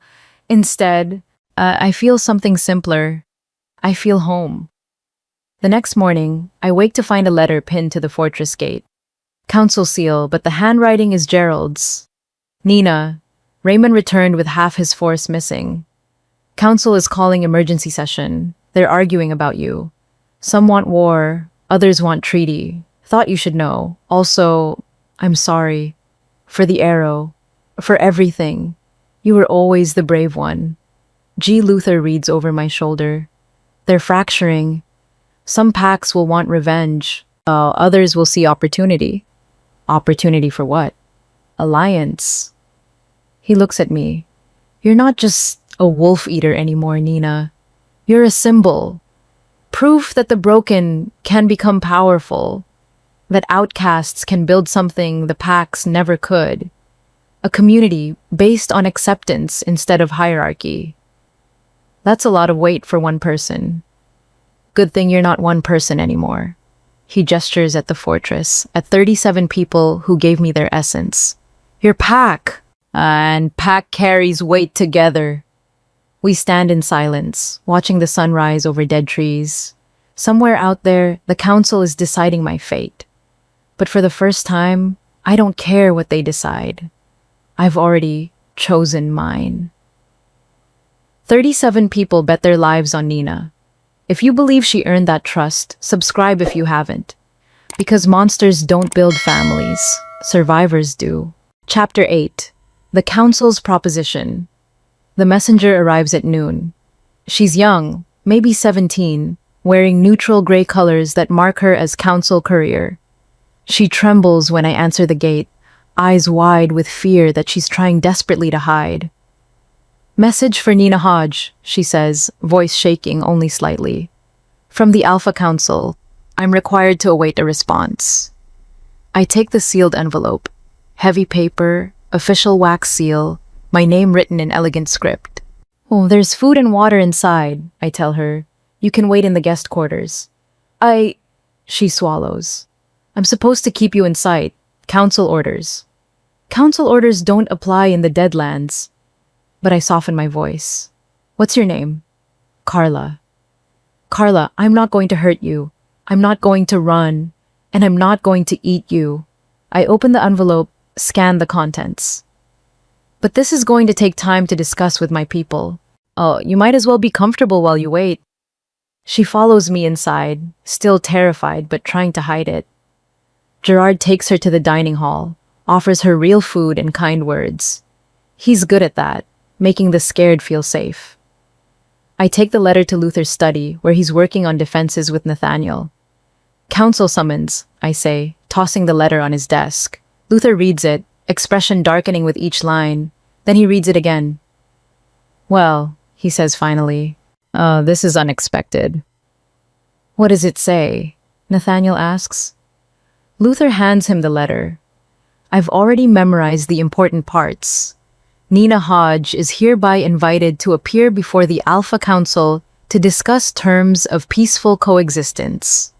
Instead, I feel something simpler. I feel home. The next morning, I wake to find a letter pinned to the fortress gate. Council seal, but the handwriting is Gerald's. Nina, Raymond returned with half his force missing. Council is calling emergency session. They're arguing about you. Some want war, others want treaty. Thought you should know. Also, I'm sorry. For the arrow. For everything. You were always the brave one. G. Luther reads over my shoulder. They're fracturing. Some packs will want revenge. Others will see opportunity. Opportunity for what? Alliance. He looks at me. You're not just a wolf eater anymore, Nina. You're a symbol. Proof that the broken can become powerful. That outcasts can build something the packs never could. A community based on acceptance instead of hierarchy. That's a lot of weight for one person. Good thing you're not one person anymore. He gestures at the fortress, at 37 people who gave me their essence. Your pack. And pack carries weight together. We stand in silence, watching the sun rise over dead trees. Somewhere out there, the council is deciding my fate. But for the first time, I don't care what they decide. I've already chosen mine. 37 people bet their lives on Nina. If you believe she earned that trust, subscribe if you haven't. Because monsters don't build families, survivors do. Chapter 8. The Council's Proposition. The messenger arrives at noon. She's young, maybe 17, wearing neutral gray colors that mark her as council courier. She trembles when I answer the gate, eyes wide with fear that she's trying desperately to hide. Message for Nina Hodge, she says, voice shaking only slightly. From the Alpha Council, I'm required to await a response. I take the sealed envelope. Heavy paper, official wax seal, my name written in elegant script. Oh, there's food and water inside, I tell her. You can wait in the guest quarters. She swallows. I'm supposed to keep you in sight. Council orders. Council orders don't apply in the Deadlands. But I soften my voice. What's your name? Carla. Carla, I'm not going to hurt you. I'm not going to run. And I'm not going to eat you. I open the envelope, scan the contents. But this is going to take time to discuss with my people. Oh, you might as well be comfortable while you wait. She follows me inside, still terrified but trying to hide it. Gerard takes her to the dining hall, offers her real food and kind words. He's good at that, making the scared feel safe. I take the letter to Luther's study, where he's working on defenses with Nathaniel. Council summons, I say, tossing the letter on his desk. Luther reads it, expression darkening with each line. Then he reads it again. Well, he says finally, this is unexpected. What does it say? Nathaniel asks. Luther hands him the letter. I've already memorized the important parts. Nina Hodge is hereby invited to appear before the Alpha Council to discuss terms of peaceful coexistence.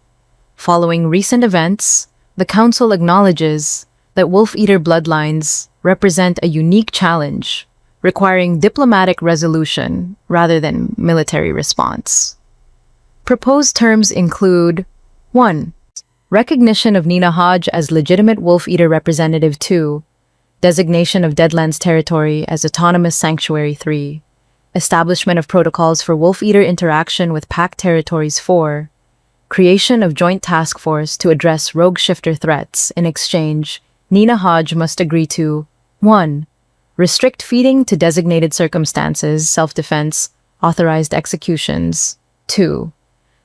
Following recent events, the Council acknowledges that wolf-eater bloodlines represent a unique challenge, requiring diplomatic resolution rather than military response. Proposed terms include 1. Recognition of Nina Hodge as legitimate Wolf Eater representative. 2. Designation of Deadlands territory as autonomous sanctuary. 3. Establishment of protocols for Wolf Eater interaction with pack territories. 4. Creation of joint task force to address rogue shifter threats. In exchange, Nina Hodge must agree to 1. Restrict feeding to designated circumstances, self-defense, authorized executions. 2.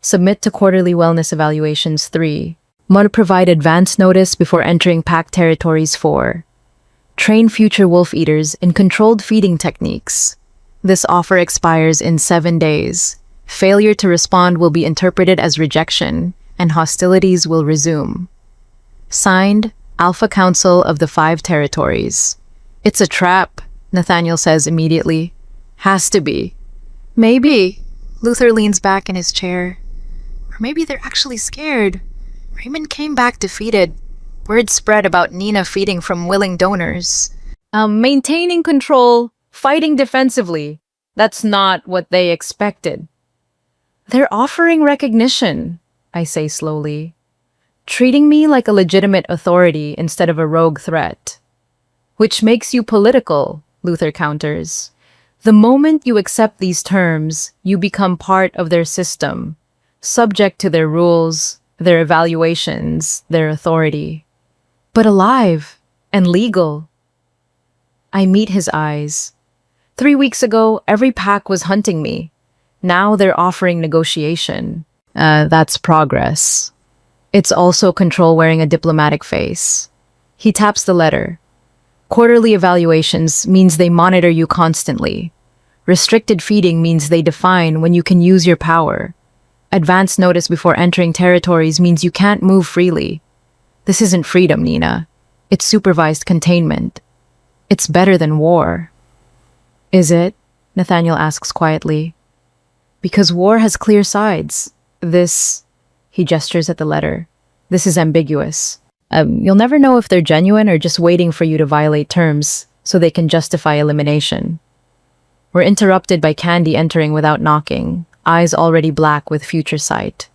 Submit to quarterly wellness evaluations. 3. Must provide advance notice before entering pack territories. 4. Train future wolf eaters in controlled feeding techniques. This offer expires in 7 days. Failure to respond will be interpreted as rejection, and hostilities will resume. Signed, Alpha Council of the 5 Territories. It's a trap, Nathaniel says immediately. Has to be. Maybe. Luther leans back in his chair. Or maybe they're actually scared. Raymond came back defeated. Word spread about Nina feeding from willing donors. Maintaining control, fighting defensively. That's not what they expected. They're offering recognition, I say slowly. Treating me like a legitimate authority instead of a rogue threat. Which makes you political, Luther counters. The moment you accept these terms, you become part of their system, subject to their rules, their evaluations, their authority. But alive and legal. I meet his eyes. 3 weeks ago, every pack was hunting me. Now they're offering negotiation. That's progress. It's also control wearing a diplomatic face. He taps the letter. Quarterly evaluations means they monitor you constantly. Restricted feeding means they define when you can use your power. Advance notice before entering territories means you can't move freely. This isn't freedom, Nina. It's supervised containment. It's better than war. Is it? Nathaniel asks quietly. Because war has clear sides. This, he gestures at the letter, this is ambiguous. You'll never know if they're genuine or just waiting for you to violate terms so they can justify elimination. We're interrupted by Candy entering without knocking, eyes already black with future sight.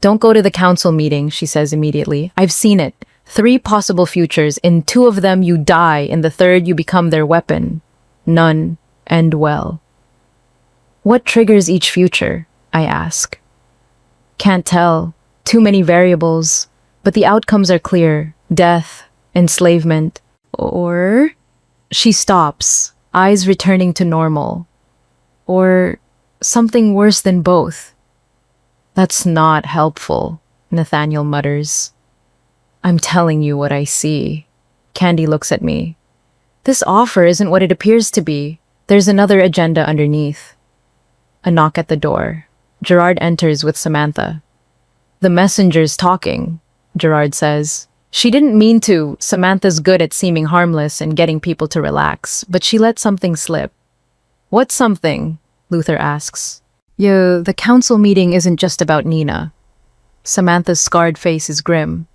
Don't go to the council meeting, she says immediately. I've seen it. 3 possible futures. In 2 of them you die, in the 3rd you become their weapon. None end well. What triggers each future? I ask. Can't tell. Too many variables. But the outcomes are clear. Death, enslavement, or... She stops, eyes returning to normal. Or something worse than both. That's not helpful, Nathaniel mutters. I'm telling you what I see. Candy looks at me. This offer isn't what it appears to be. There's another agenda underneath. A knock at the door. Gerard enters with Samantha. The messenger's talking, Gerard says. She didn't mean to. Samantha's good at seeming harmless and getting people to relax, but she let something slip. What something? Luther asks. The council meeting isn't just about Nina. Samantha's scarred face is grim.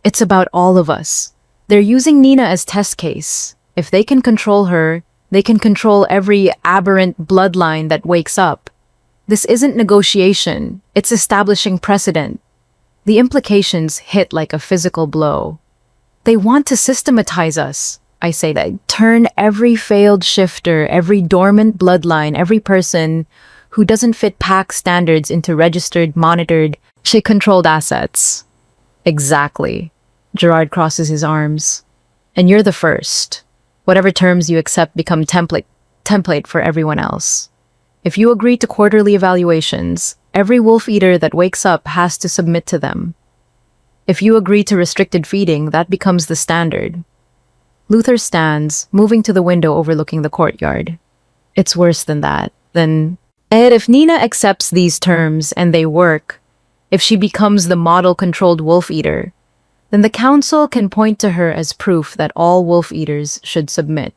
It's about all of us. They're using Nina as test case. If they can control her, they can control every aberrant bloodline that wakes up. This isn't negotiation. It's establishing precedent. The implications hit like a physical blow. They want to systematize us, I say that. Turn every failed shifter, every dormant bloodline, every person who doesn't fit pack standards into registered, monitored, controlled assets. Exactly. Gerard crosses his arms. And you're the first. Whatever terms you accept become template for everyone else. If you agree to quarterly evaluations, every wolf eater that wakes up has to submit to them. If you agree to restricted feeding, that becomes the standard. Luther stands, moving to the window overlooking the courtyard. It's worse than that. Then, if Nina accepts these terms and they work, if she becomes the model-controlled wolf eater, then the council can point to her as proof that all wolf eaters should submit.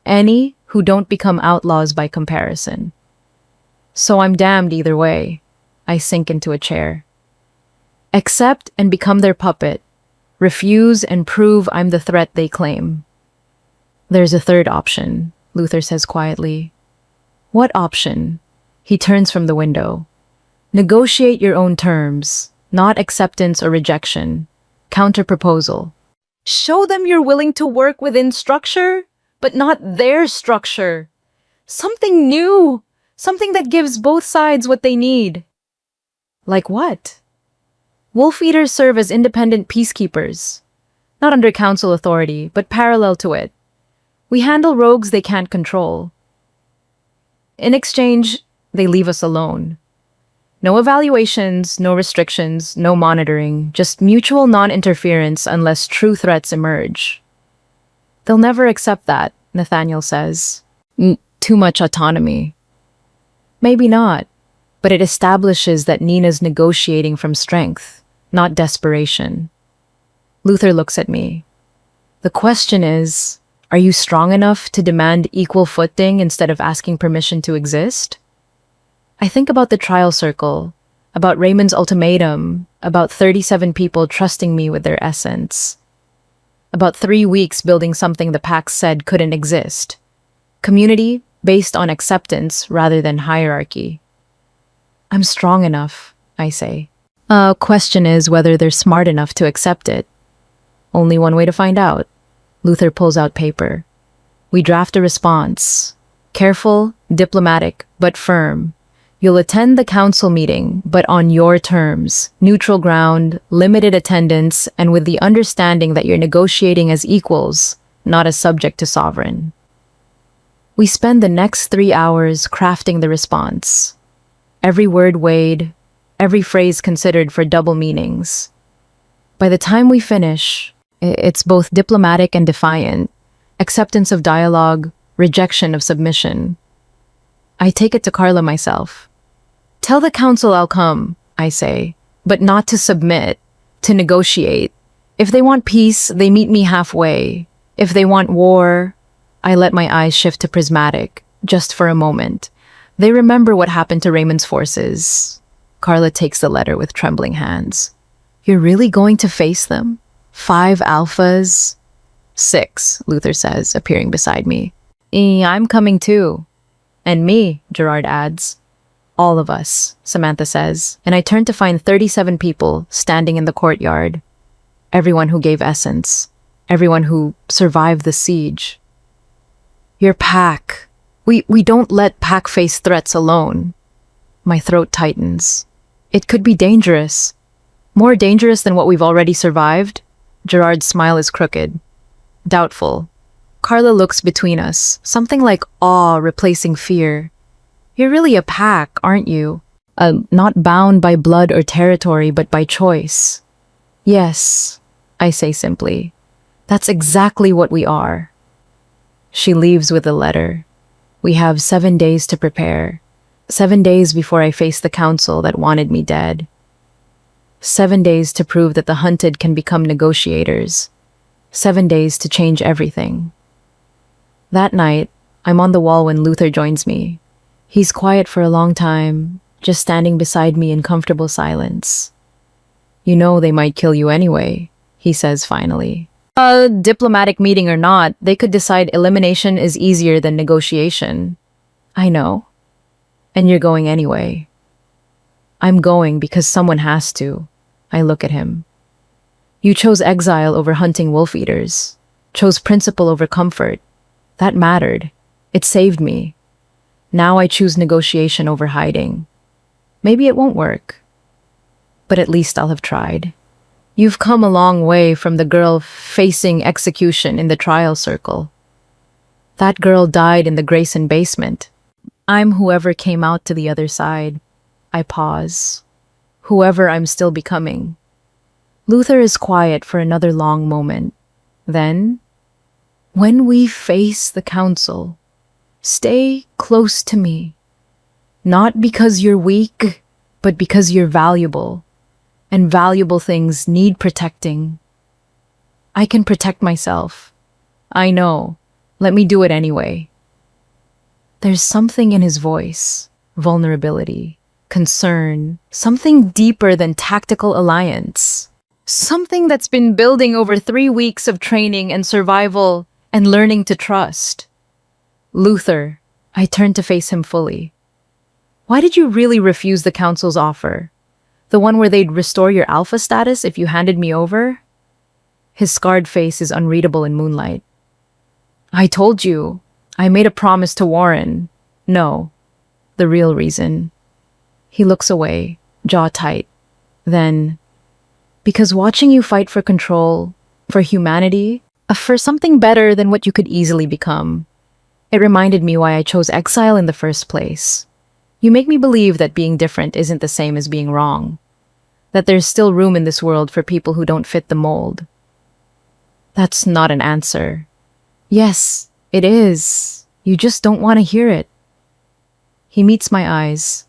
Any who don't become outlaws by comparison. So I'm damned either way. I sink into a chair. Accept and become their puppet. Refuse and prove I'm the threat they claim. There's a third option, Luther says quietly. What option? He turns from the window. Negotiate your own terms, not acceptance or rejection. Counterproposal. Show them you're willing to work within structure, but not their structure. Something new, something that gives both sides what they need. Like what? Wolf eaters serve as independent peacekeepers, not under council authority, but parallel to it. We handle rogues they can't control. In exchange, they leave us alone. No evaluations, no restrictions, no monitoring, just mutual non-interference unless true threats emerge. They'll never accept that, Nathaniel says. Too much autonomy. Maybe not, but it establishes that Nina's negotiating from strength, not desperation. Luther looks at me. The question is, are you strong enough to demand equal footing instead of asking permission to exist? I think about the trial circle, about Raymond's ultimatum, about 37 people trusting me with their essence, about 3 weeks building something the pack said couldn't exist. Community based on acceptance rather than hierarchy. I'm strong enough, I say. Question is whether they're smart enough to accept it. Only one way to find out. Luther pulls out paper. We draft a response. Careful, diplomatic, but firm. You'll attend the council meeting, but on your terms, neutral ground, limited attendance, and with the understanding that you're negotiating as equals, not as subject to sovereign. We spend the next 3 hours crafting the response. Every word weighed, every phrase considered for double meanings. By the time we finish, it's both diplomatic and defiant, acceptance of dialogue, rejection of submission. I take it to Carla myself. Tell the council I'll come, I say, but not to submit, to negotiate. If they want peace, they meet me halfway. If they want war, I let my eyes shift to prismatic, just for a moment. They remember what happened to Raymond's forces. Carla takes the letter with trembling hands. You're really going to face them? 5 alphas? 6, Luther says, appearing beside me. I'm coming too. And me, Gerard adds. All of us, Samantha says, and I turn to find 37 people standing in the courtyard. Everyone who gave essence. Everyone who survived the siege. Your pack. We don't let pack face threats alone. My throat tightens. It could be dangerous. More dangerous than what we've already survived? Gerard's smile is crooked. Doubtful. Carla looks between us, something like awe replacing fear. You're really a pack, aren't you? Not bound by blood or territory, but by choice. Yes, I say simply. That's exactly what we are. She leaves with a letter. We have 7 days to prepare. 7 days before I face the council that wanted me dead. 7 days to prove that the hunted can become negotiators. 7 days to change everything. That night, I'm on the wall when Luther joins me. He's quiet for a long time, just standing beside me in comfortable silence. You know they might kill you anyway, he says finally. A diplomatic meeting or not, they could decide elimination is easier than negotiation. I know. And you're going anyway. I'm going because someone has to. I look at him. You chose exile over hunting wolf eaters. Chose principle over comfort. That mattered. It saved me. Now I choose negotiation over hiding. Maybe it won't work. But at least I'll have tried. You've come a long way from the girl facing execution in the trial circle. That girl died in the Grayson basement. I'm whoever came out to the other side. I pause. Whoever I'm still becoming. Luther is quiet for another long moment. Then, when we face the council, stay close to me. Not because you're weak, but because you're valuable. And valuable things need protecting. I can protect myself. I know. Let me do it anyway. There's something in his voice. Vulnerability. Concern. Something deeper than tactical alliance. Something that's been building over 3 weeks of training and survival and learning to trust. Luther, I turned to face him fully. Why did you really refuse the council's offer? The one where they'd restore your alpha status if you handed me over? His scarred face is unreadable in moonlight. I told you. I made a promise to Warren. No. The real reason. He looks away, jaw tight. Then, because watching you fight for control, for humanity, for something better than what you could easily become, it reminded me why I chose exile in the first place. You make me believe that being different isn't the same as being wrong. That there's still room in this world for people who don't fit the mold. That's not an answer. Yes, it is. You just don't want to hear it. He meets my eyes.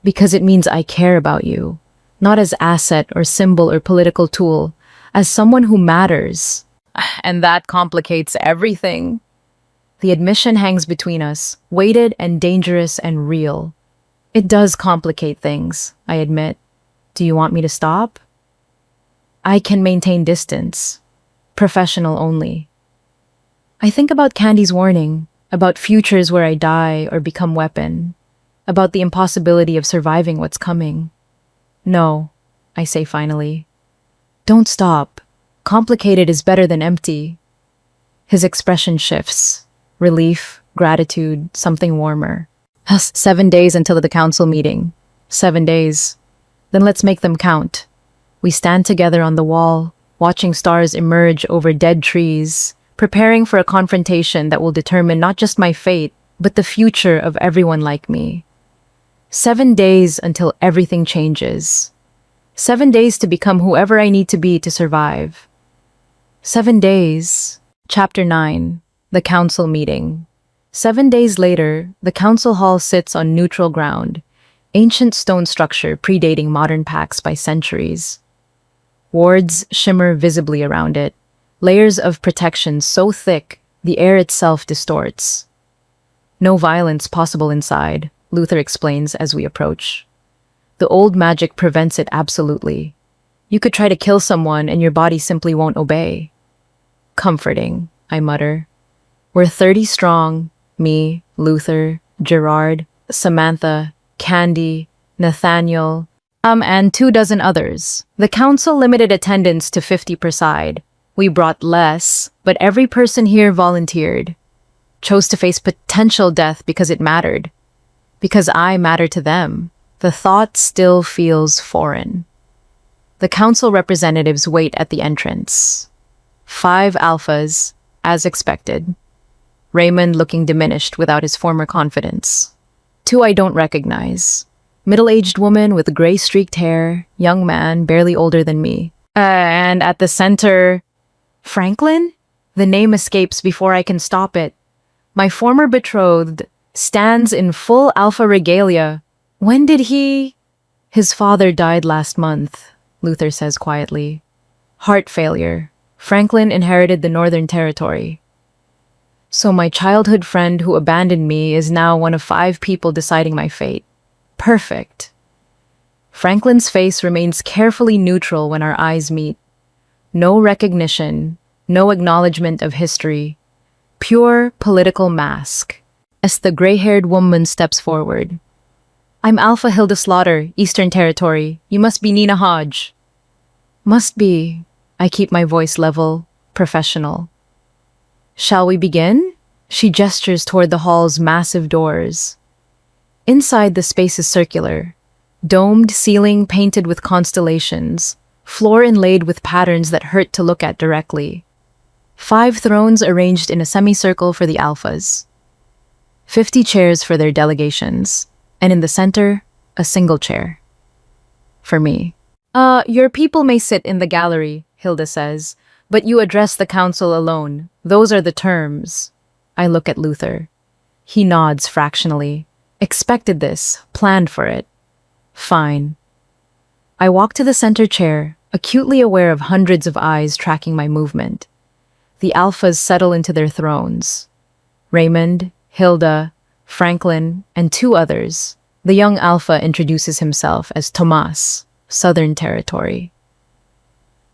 Because it means I care about you, not as asset or symbol or political tool, as someone who matters. And that complicates everything. The admission hangs between us, weighted and dangerous and real. It does complicate things, I admit. Do you want me to stop? I can maintain distance. Professional only. I think about Candy's warning, about futures where I die or become weapon, about the impossibility of surviving what's coming. No, I say finally. Don't stop. Complicated is better than empty. His expression shifts. Relief, gratitude, something warmer. 7 days until the council meeting. 7 days. Then let's make them count. We stand together on the wall, watching stars emerge over dead trees, preparing for a confrontation that will determine not just my fate, but the future of everyone like me. 7 days until everything changes. 7 days to become whoever I need to be to survive. 7 days. Chapter 9. The Council Meeting. 7 days later, the council hall sits on neutral ground, ancient stone structure predating modern packs by centuries. Wards shimmer visibly around it, layers of protection so thick the air itself distorts. No violence possible inside, Luther explains as we approach. The old magic prevents it absolutely. You could try to kill someone and your body simply won't obey. Comforting, I mutter. We're 30 strong, me, Luther, Gerard, Samantha, Candy, Nathaniel, and 24 others. The council limited attendance to 50 per side. We brought less, but every person here volunteered. Chose to face potential death because it mattered. Because I matter to them. The thought still feels foreign. The council representatives wait at the entrance. 5 alphas, as expected. Raymond looking diminished without his former confidence. 2 I don't recognize. Middle-aged woman with gray-streaked hair, young man barely older than me. And at the center, Franklin? The name escapes before I can stop it. My former betrothed stands in full alpha regalia. When did he? His father died last month, Luther says quietly. Heart failure. Franklin inherited the Northern Territory. So my childhood friend who abandoned me is now one of 5 people deciding my fate. Perfect. Franklin's face remains carefully neutral when our eyes meet. No recognition, no acknowledgement of history. Pure political mask. As the gray-haired woman steps forward. I'm Alpha Hilda Slaughter, Eastern Territory. You must be Nina Hodge. Must be. I keep my voice level, professional. Shall we begin? She gestures toward the hall's massive doors. Inside, the space is circular. Domed ceiling painted with constellations. Floor inlaid with patterns that hurt to look at directly. 5 thrones arranged in a semicircle for the alphas. 50 chairs for their delegations. And in the center, a single chair. For me. Your people may sit in the gallery, Hilda says, but you address the council alone. Those are the terms. I look at Luther. He nods fractionally. Expected this, planned for it. Fine. I walk to the center chair, acutely aware of hundreds of eyes tracking my movement. The alphas settle into their thrones. Raymond, Hilda, Franklin, and 2 others. The young alpha introduces himself as Tomas, Southern Territory.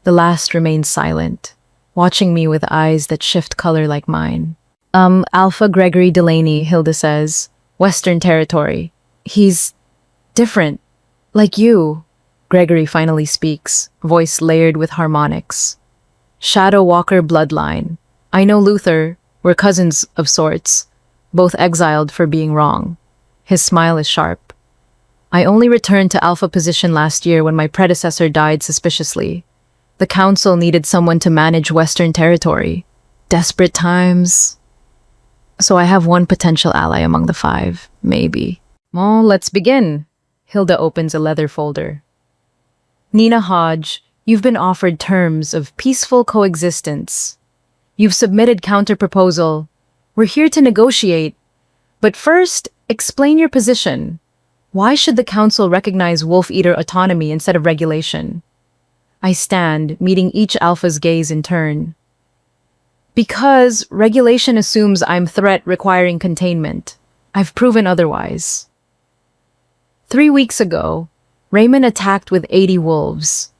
The last remains silent. watching me with eyes that shift color like mine. Alpha Gregory Delaney, Hilda says. Western Territory. He's different. Like you. Gregory finally speaks, voice layered with harmonics. Shadow Walker bloodline. I know Luther. We're cousins of sorts, both exiled for being wrong. His smile is sharp. I only returned to Alpha position last year when my predecessor died suspiciously. The council needed someone to manage Western Territory. Desperate times. So I have one potential ally among the five, maybe. Well, let's begin. Hilda opens a leather folder. Nina Hodge, you've been offered terms of peaceful coexistence. You've submitted counterproposal. We're here to negotiate. But first, explain your position. Why should the council recognize Wolf Eater autonomy instead of regulation? I stand, meeting each alpha's gaze in turn. Because regulation assumes I'm threat requiring containment. I've proven otherwise. 3 weeks ago, Raymond attacked with 80 wolves.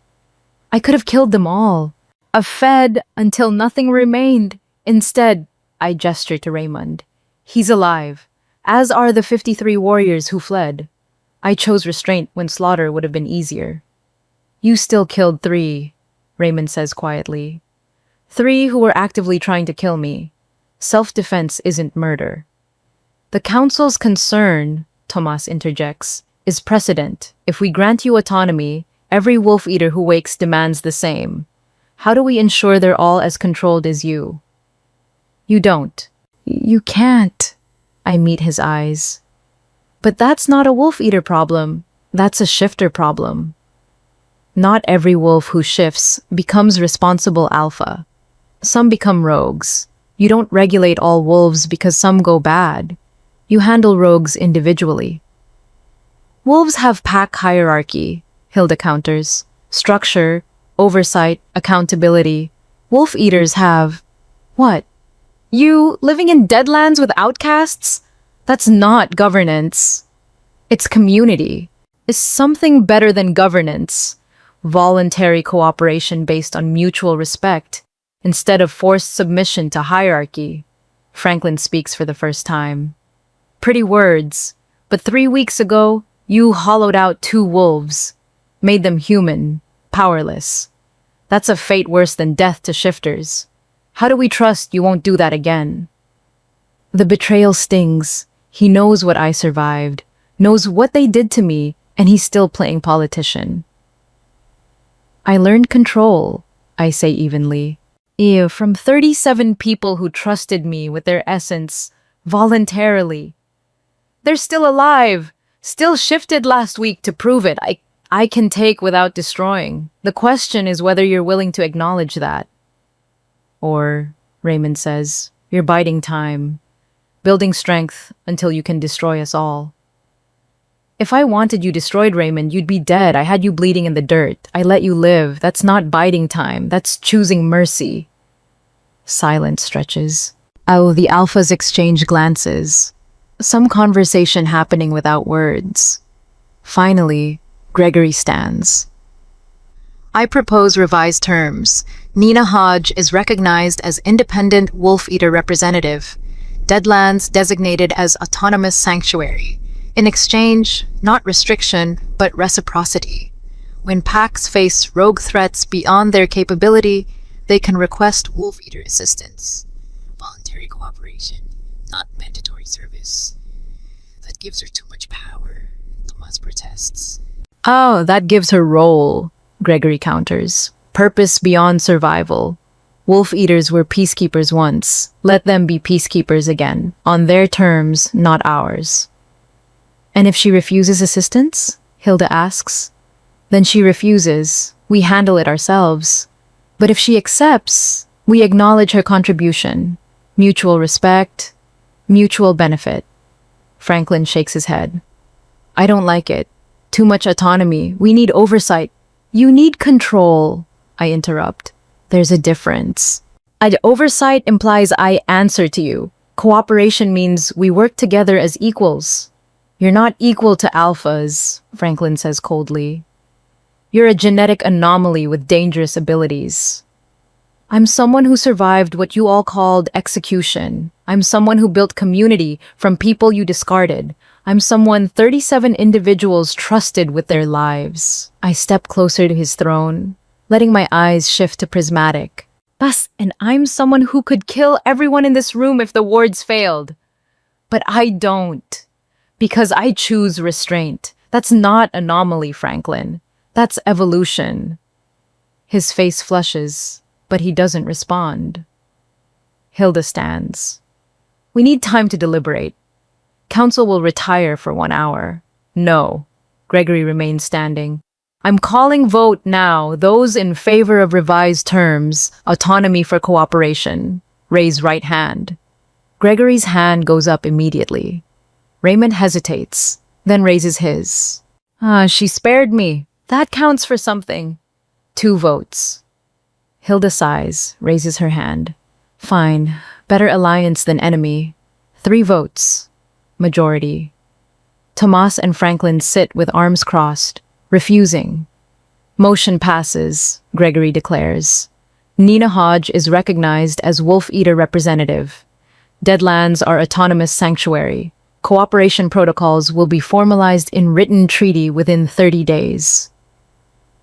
I could have killed them all. I fed until nothing remained. Instead, I gestured to Raymond. He's alive, as are the 53 warriors who fled. I chose restraint when slaughter would have been easier. You still killed 3, Raymond says quietly. 3 who were actively trying to kill me. Self-defense isn't murder. The council's concern, Tomas interjects, is precedent. If we grant you autonomy, every wolf eater who wakes demands the same. How do we ensure they're all as controlled as you? You don't. You can't. I meet his eyes. But that's not a wolf eater problem. That's a shifter problem. Not every wolf who shifts becomes responsible alpha. Some become rogues. You don't regulate all wolves because some go bad. You handle rogues individually. Wolves have pack hierarchy, Hilda counters. Structure, oversight, accountability. Wolf eaters have... What? You living in deadlands with outcasts? That's not governance. It's community. It's something better than governance. Voluntary cooperation based on mutual respect, instead of forced submission to hierarchy. Franklin speaks for the first time. Pretty words, but 3 weeks ago, you hollowed out 2 wolves, made them human, powerless. That's a fate worse than death to shifters. How do we trust you won't do that again? The betrayal stings. He knows what I survived, knows what they did to me, and he's still playing politician. I learned control, I say evenly. From 37 people who trusted me with their essence, voluntarily. They're still alive, still shifted last week to prove it. I can take without destroying. The question is whether you're willing to acknowledge that. Or, Raymond says, you're biding time, building strength until you can destroy us all. If I wanted you destroyed, Raymond, you'd be dead. I had you bleeding in the dirt. I let you live. That's not biding time. That's choosing mercy. Silence stretches. Oh, the alphas exchange glances. Some conversation happening without words. Finally, Gregory stands. I propose revised terms. Nina Hodge is recognized as independent wolf eater representative. Deadlands designated as autonomous sanctuary. In exchange, not restriction, but reciprocity. When packs face rogue threats beyond their capability, they can request wolf eater assistance. Voluntary cooperation, not mandatory service. That gives her too much power, Tomas protests. Oh, that gives her role, Gregory counters. Purpose beyond survival. Wolf eaters were peacekeepers once. Let them be peacekeepers again. On their terms, not ours. And if she refuses assistance? Hilda asks. Then she refuses. We handle it ourselves. But if she accepts, we acknowledge her contribution. Mutual respect, mutual benefit. Franklin shakes his head. I don't like it. Too much autonomy. We need oversight. You need control, I interrupt. There's a difference. Oversight implies I answer to you. Cooperation means we work together as equals. You're not equal to alphas, Franklin says coldly. You're a genetic anomaly with dangerous abilities. I'm someone who survived what you all called execution. I'm someone who built community from people you discarded. I'm someone 37 individuals trusted with their lives. I step closer to his throne, letting my eyes shift to prismatic. And I'm someone who could kill everyone in this room if the wards failed. But I don't. Because I choose restraint. That's not anomaly, Franklin. That's evolution. His face flushes, but he doesn't respond. Hilda stands. We need time to deliberate. Council will retire for 1 hour. No. Gregory remains standing. I'm calling vote now. Those in favor of revised terms, autonomy for cooperation. Raise right hand. Gregory's hand goes up immediately. Raymond hesitates, then raises his. She spared me. That counts for something. 2 votes. Hilda sighs, raises her hand. Fine. Better alliance than enemy. 3 votes. Majority. Tomas and Franklin sit with arms crossed, refusing. Motion passes, Gregory declares. Nina Hodge is recognized as Wolf Eater representative. Deadlands are autonomous sanctuary. Cooperation protocols will be formalized in written treaty within 30 days.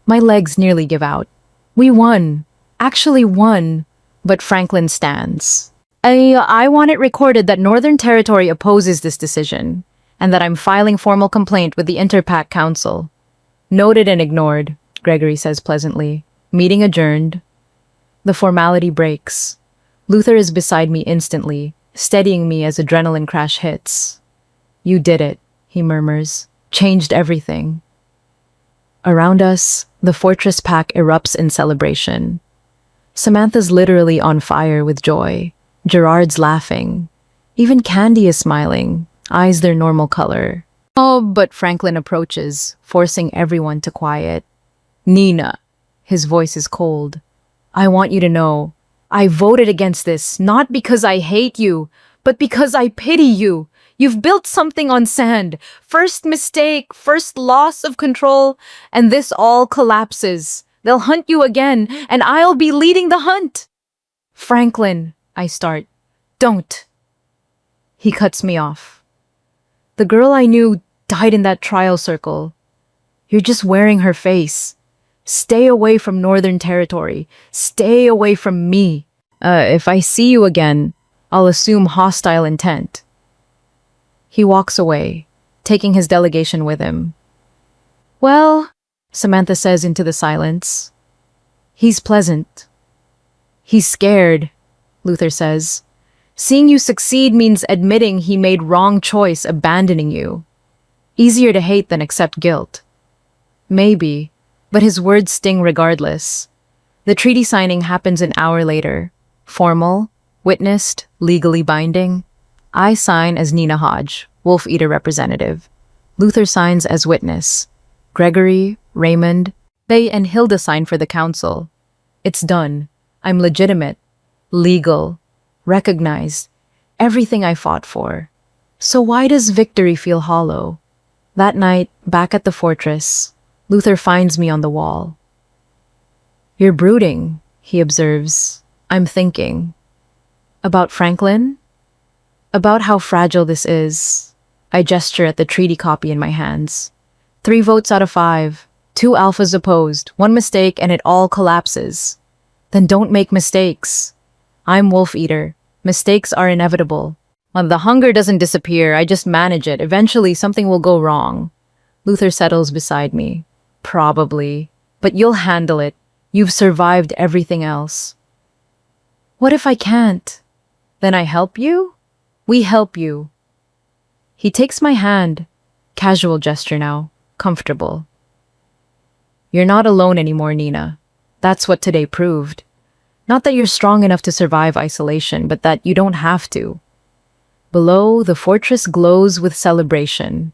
My legs nearly give out. We won. Actually won. But Franklin stands. I want it recorded that Northern Territory opposes this decision, and that I'm filing formal complaint with the Interpack Council. Noted and ignored, Gregory says pleasantly. Meeting adjourned. The formality breaks. Luther is beside me instantly, steadying me as adrenaline crash hits. You did it, he murmurs. Changed everything. Around us, the fortress pack erupts in celebration. Samantha's literally on fire with joy. Gerard's laughing. Even Candy is smiling, eyes their normal color. Oh, but Franklin approaches, forcing everyone to quiet. Nina. His voice is cold. I want you to know, I voted against this, not because I hate you, but because I pity you. You've built something on sand. First mistake, first loss of control, and this all collapses. They'll hunt you again, and I'll be leading the hunt. Franklin, I start. Don't. He cuts me off. The girl I knew died in that trial circle. You're just wearing her face. Stay away from Northern Territory. Stay away from me. If I see you again, I'll assume hostile intent. He walks away, taking his delegation with him. Well, Samantha says into the silence. He's pleasant. He's scared, Luther says. Seeing you succeed means admitting he made wrong choice abandoning you. Easier to hate than accept guilt. Maybe, but his words sting regardless. The treaty signing happens an hour later. Formal, witnessed, legally binding. I sign as Nina Hodge, Wolf Eater representative. Luther signs as witness. Gregory, Raymond, Bay and Hilda sign for the council. It's done. I'm legitimate, legal, recognized, everything I fought for. So why does victory feel hollow? That night, back at the fortress, Luther finds me on the wall. You're brooding, he observes. I'm thinking. About Franklin? About how fragile this is. I gesture at the treaty copy in my hands. 3 votes out of 5. 2 alphas opposed. 1 mistake and it all collapses. Then don't make mistakes. I'm Wolf Eater. Mistakes are inevitable. When the hunger doesn't disappear, I just manage it. Eventually, something will go wrong. Luther settles beside me. Probably. But you'll handle it. You've survived everything else. What if I can't? Then I help you? We help you. He takes my hand. Casual gesture now. Comfortable. You're not alone anymore, Nina. That's what today proved. Not that you're strong enough to survive isolation, but that you don't have to. Below, the fortress glows with celebration.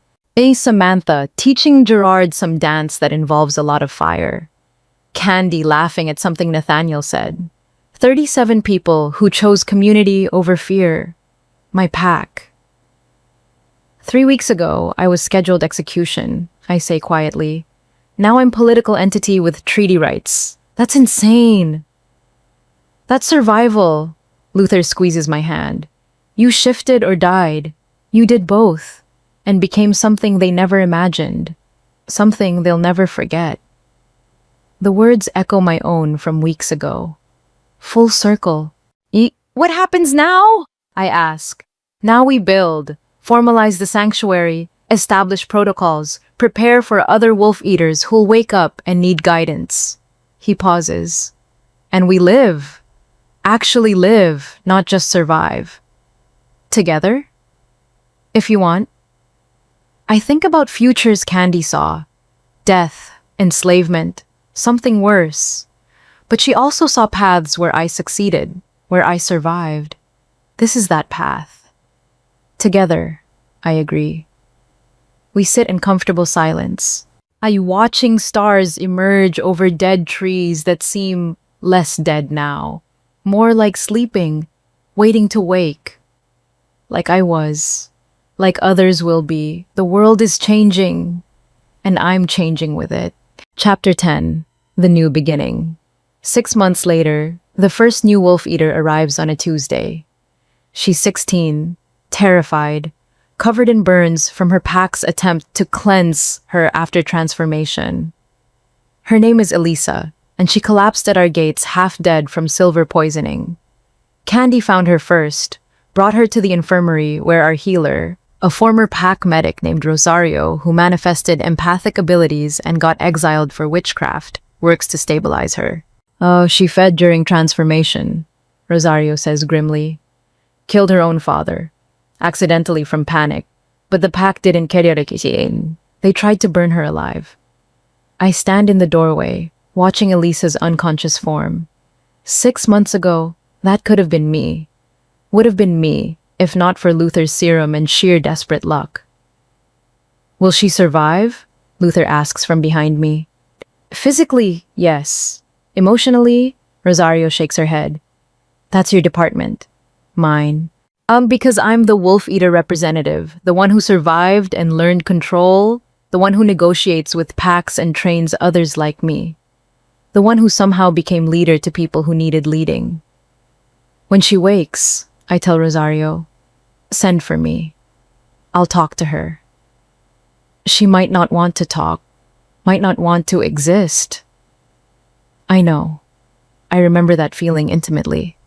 Samantha teaching Gerard some dance that involves a lot of fire. Candy laughing at something Nathaniel said. 37 people who chose community over fear. My pack. 3 weeks ago, I was scheduled execution, I say quietly. Now I'm political entity with treaty rights. That's insane. That's survival. Luther squeezes my hand. You shifted or died. You did both, and became something they never imagined, something they'll never forget. The words echo my own from weeks ago. Full circle. What happens now? I ask. Now we build, formalize the sanctuary, establish protocols, prepare for other wolf eaters who'll wake up and need guidance. He pauses. And we live. Actually live, not just survive. Together? If you want. I think about futures Candy saw. Death, enslavement, something worse. But she also saw paths where I succeeded, where I survived. This is that path. Together, I agree. We sit in comfortable silence. I watching stars emerge over dead trees that seem less dead now, more like sleeping, waiting to wake. Like I was, like others will be. The world is changing, and I'm changing with it. Chapter 10, The New Beginning. 6 months later, the first new wolf eater arrives on a Tuesday. She's 16, terrified, covered in burns from her pack's attempt to cleanse her after transformation. Her name is Elisa, and she collapsed at our gates half dead from silver poisoning. Candy found her first, brought her to the infirmary where our healer, a former pack medic named Rosario who manifested empathic abilities and got exiled for witchcraft, works to stabilize her. Oh, she fed during transformation, Rosario says grimly. Killed her own father, accidentally from panic, but the pack didn't keryarekisin. They tried to burn her alive. I stand in the doorway, watching Elisa's unconscious form. 6 months ago, that could have been me. Would have been me, if not for Luther's serum and sheer desperate luck. Will she survive? Luther asks from behind me. Physically, yes. Emotionally, Rosario shakes her head. That's your department. Mine. Because I'm the wolf eater representative, the one who survived and learned control, the one who negotiates with packs and trains others like me, the one who somehow became leader to people who needed leading. When she wakes, I tell Rosario, send for me. I'll talk to her. She might not want to talk, might not want to exist. I know. I remember that feeling intimately.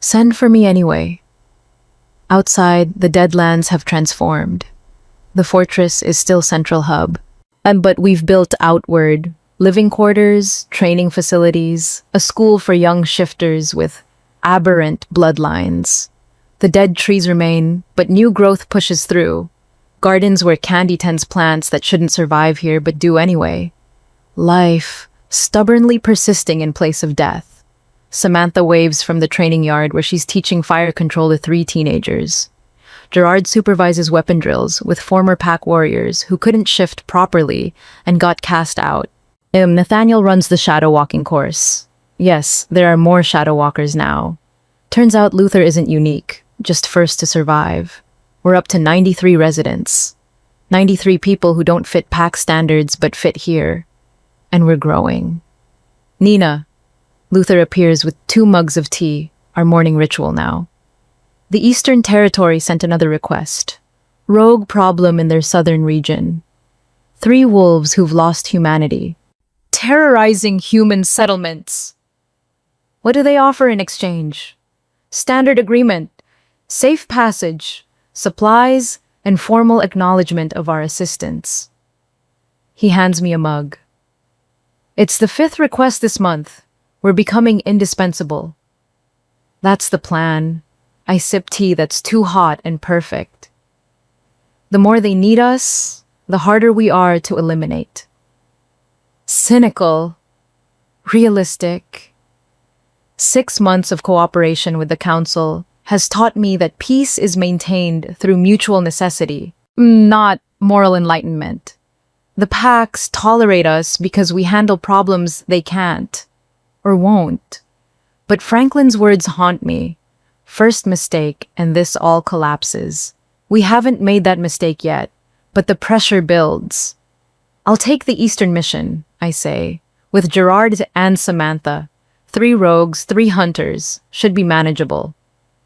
Send for me anyway. Outside, the Deadlands have transformed. The fortress is still central hub, but we've built outward, living quarters, training facilities, a school for young shifters with aberrant bloodlines. The dead trees remain, but new growth pushes through. Gardens where Candy tends plants that shouldn't survive here but do anyway. Life, stubbornly persisting in place of death. Samantha waves from the training yard where she's teaching fire control to 3 teenagers. Gerard supervises weapon drills with former pack warriors who couldn't shift properly and got cast out. Nathaniel runs the shadow walking course. Yes, there are more shadow walkers now. Turns out Luther isn't unique, just first to survive. We're up to 93 residents. 93 people who don't fit pack standards but fit here. And we're growing. Nina. Luther appears with 2 mugs of tea, our morning ritual now. The Eastern Territory sent another request. Rogue problem in their southern region. 3 wolves who've lost humanity. Terrorizing human settlements. What do they offer in exchange? Standard agreement, safe passage, supplies, and formal acknowledgement of our assistance. He hands me a mug. It's the 5th request this month. We're becoming indispensable. That's the plan. I sip tea that's too hot and perfect. The more they need us, the harder we are to eliminate. Cynical. Realistic. 6 months of cooperation with the Council has taught me that peace is maintained through mutual necessity, not moral enlightenment. The packs tolerate us because we handle problems they can't. Or won't. But Franklin's words haunt me. First mistake, and this all collapses. We haven't made that mistake yet, but the pressure builds. I'll take the Eastern mission, I say, with Gerard and Samantha. 3 rogues, 3 hunters. Should be manageable.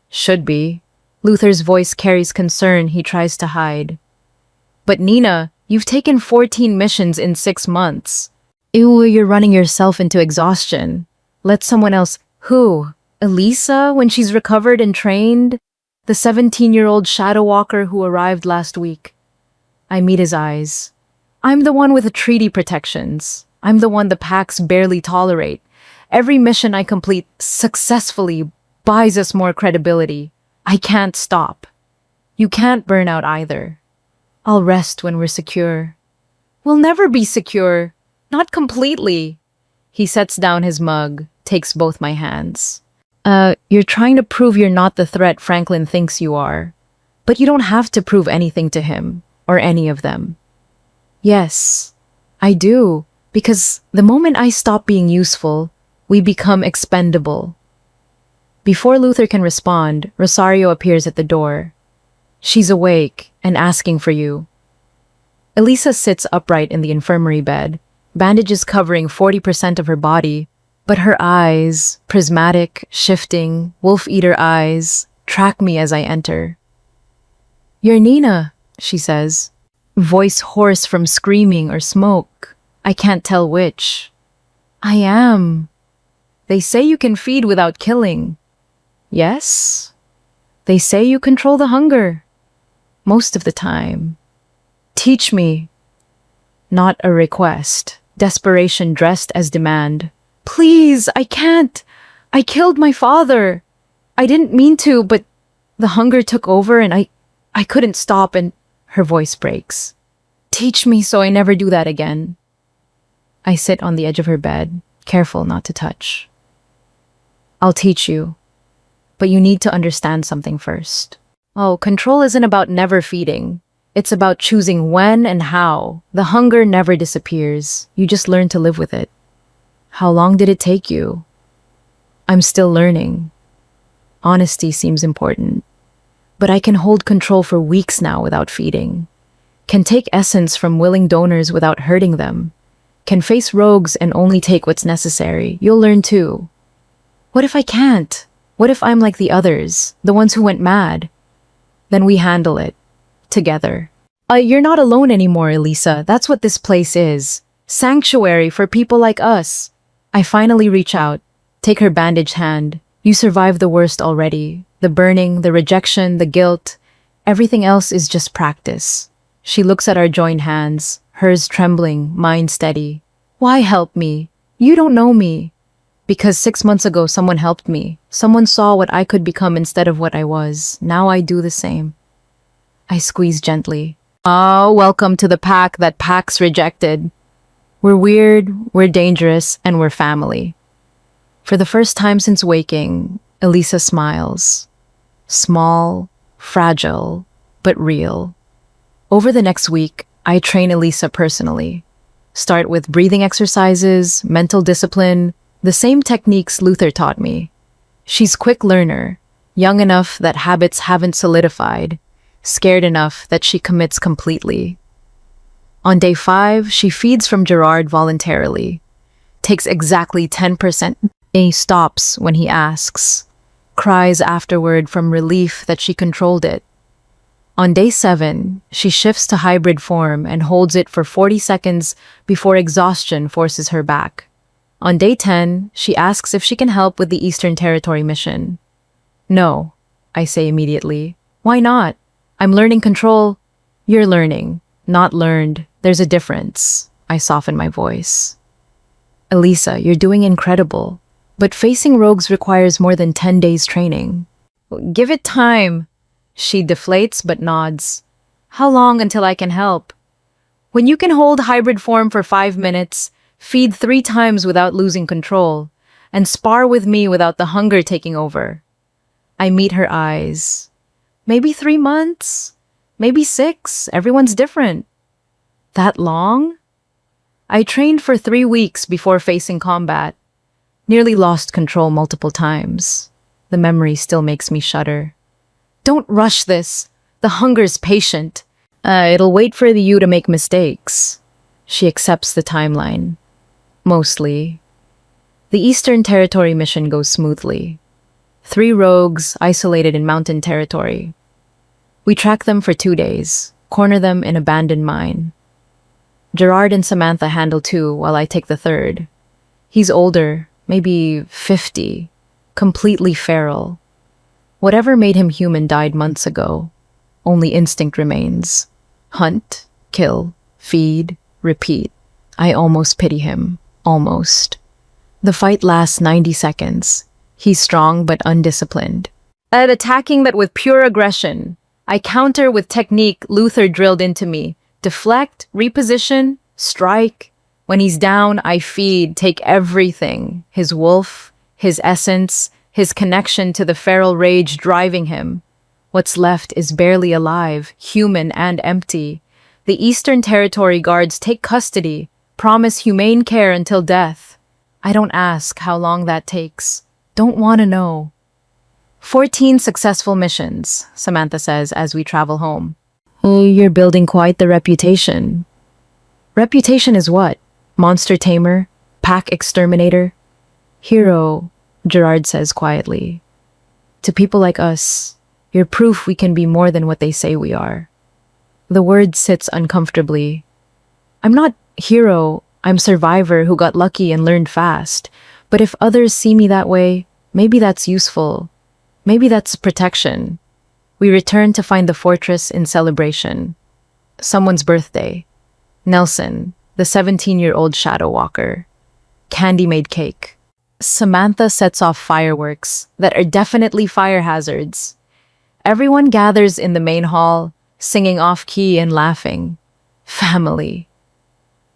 Should be. Luther's voice carries concern he tries to hide. But Nina, you've taken 14 missions in 6 months. Ew, you're running yourself into exhaustion. Let someone else. Who? Elisa, when she's recovered and trained? The 17-year-old shadow walker who arrived last week. I meet his eyes. I'm the one with the treaty protections. I'm the one the packs barely tolerate. Every mission I complete successfully buys us more credibility. I can't stop. You can't burn out either. I'll rest when we're secure. We'll never be secure. Not completely. He sets down his mug, takes both my hands. You're trying to prove you're not the threat Franklin thinks you are. But you don't have to prove anything to him, or any of them. Yes, I do, because the moment I stop being useful, we become expendable. Before Luther can respond, Rosario appears at the door. She's awake and asking for you. Elisa sits upright in the infirmary bed, bandages covering 40% of her body, but her eyes, prismatic, shifting, wolf-eater eyes, track me as I enter. You're Nina, she says, voice hoarse from screaming or smoke. I can't tell which. I am. They say you can feed without killing. Yes. They say you control the hunger. Most of the time. Teach me. Not a request. Desperation dressed as demand. Please, I can't. I killed my father. I didn't mean to, but the hunger took over and I couldn't stop and her voice breaks. Teach me so I never do that again. I sit on the edge of her bed, careful not to touch. I'll teach you, but you need to understand something first. Oh, control isn't about never feeding. It's about choosing when and how. The hunger never disappears. You just learn to live with it. How long did it take you? I'm still learning. Honesty seems important. But I can hold control for weeks now without feeding. Can take essence from willing donors without hurting them. Can face rogues and only take what's necessary. You'll learn too. What if I can't? What if I'm like the others, the ones who went mad? Then we handle it. Together. You're not alone anymore, Elisa. That's what this place is. Sanctuary for people like us. I finally reach out, take her bandaged hand. You survived the worst already. The burning, the rejection, the guilt. Everything else is just practice. She looks at our joined hands, hers trembling, mine steady. Why help me? You don't know me. Because 6 months ago someone helped me. Someone saw what I could become instead of what I was. Now I do the same. I squeeze gently. Oh, welcome to the pack that packs rejected. We're weird, we're dangerous, and we're family. For the first time since waking, Elisa smiles. Small, fragile, but real. Over the next week, I train Elisa personally. Start with breathing exercises, mental discipline, the same techniques Luther taught me. She's quick learner, young enough that habits haven't solidified, scared enough that she commits completely. On day 5, she feeds from Gerard voluntarily, takes exactly 10%. A stops when he asks, cries afterward from relief that she controlled it. On day 7, she shifts to hybrid form and holds it for 40 seconds before exhaustion forces her back. On day 10, she asks if she can help with the Eastern Territory mission. No, I say immediately. Why not? I'm learning control. You're learning, not learned. There's a difference. I soften my voice. Elisa, you're doing incredible. But facing rogues requires more than 10 days training. Give it time. She deflates but nods. How long until I can help? When you can hold hybrid form for 5 minutes, feed 3 times without losing control, and spar with me without the hunger taking over. I meet her eyes. Maybe 3 months? Maybe 6. Everyone's different. That long? I trained for 3 weeks before facing combat. Nearly lost control multiple times. The memory still makes me shudder. Don't rush this. The hunger's patient. It'll wait for you to make mistakes. She accepts the timeline. Mostly. The Eastern Territory mission goes smoothly. 3 rogues isolated in mountain territory. We track them for 2 days, corner them in abandoned mine. Gerard and Samantha handle 2 while I take the 3rd. He's older, maybe 50, completely feral. Whatever made him human died months ago. Only instinct remains. Hunt, kill, feed, repeat. I almost pity him. Almost. The fight lasts 90 seconds. He's strong but undisciplined. At attacking that with pure aggression, I counter with technique Luther drilled into me. Deflect, reposition, strike. When he's down, I feed, take everything. His wolf, his essence, his connection to the feral rage driving him. What's left is barely alive, human and empty. The Eastern Territory guards take custody, promise humane care until death. I don't ask how long that takes. Don't want to know. 14 successful missions, Samantha says as we travel home. Oh, you're building quite the reputation. Reputation is what? Monster tamer? Pack exterminator? Hero, Gerard says quietly. To people like us, you're proof we can be more than what they say we are. The word sits uncomfortably. I'm not hero, I'm survivor who got lucky and learned fast. But if others see me that way, maybe that's useful. Maybe that's protection. We return to find the fortress in celebration. Someone's birthday. Nelson, the 17-year-old shadow walker. Candy-made cake. Samantha sets off fireworks that are definitely fire hazards. Everyone gathers in the main hall, singing off-key and laughing. Family.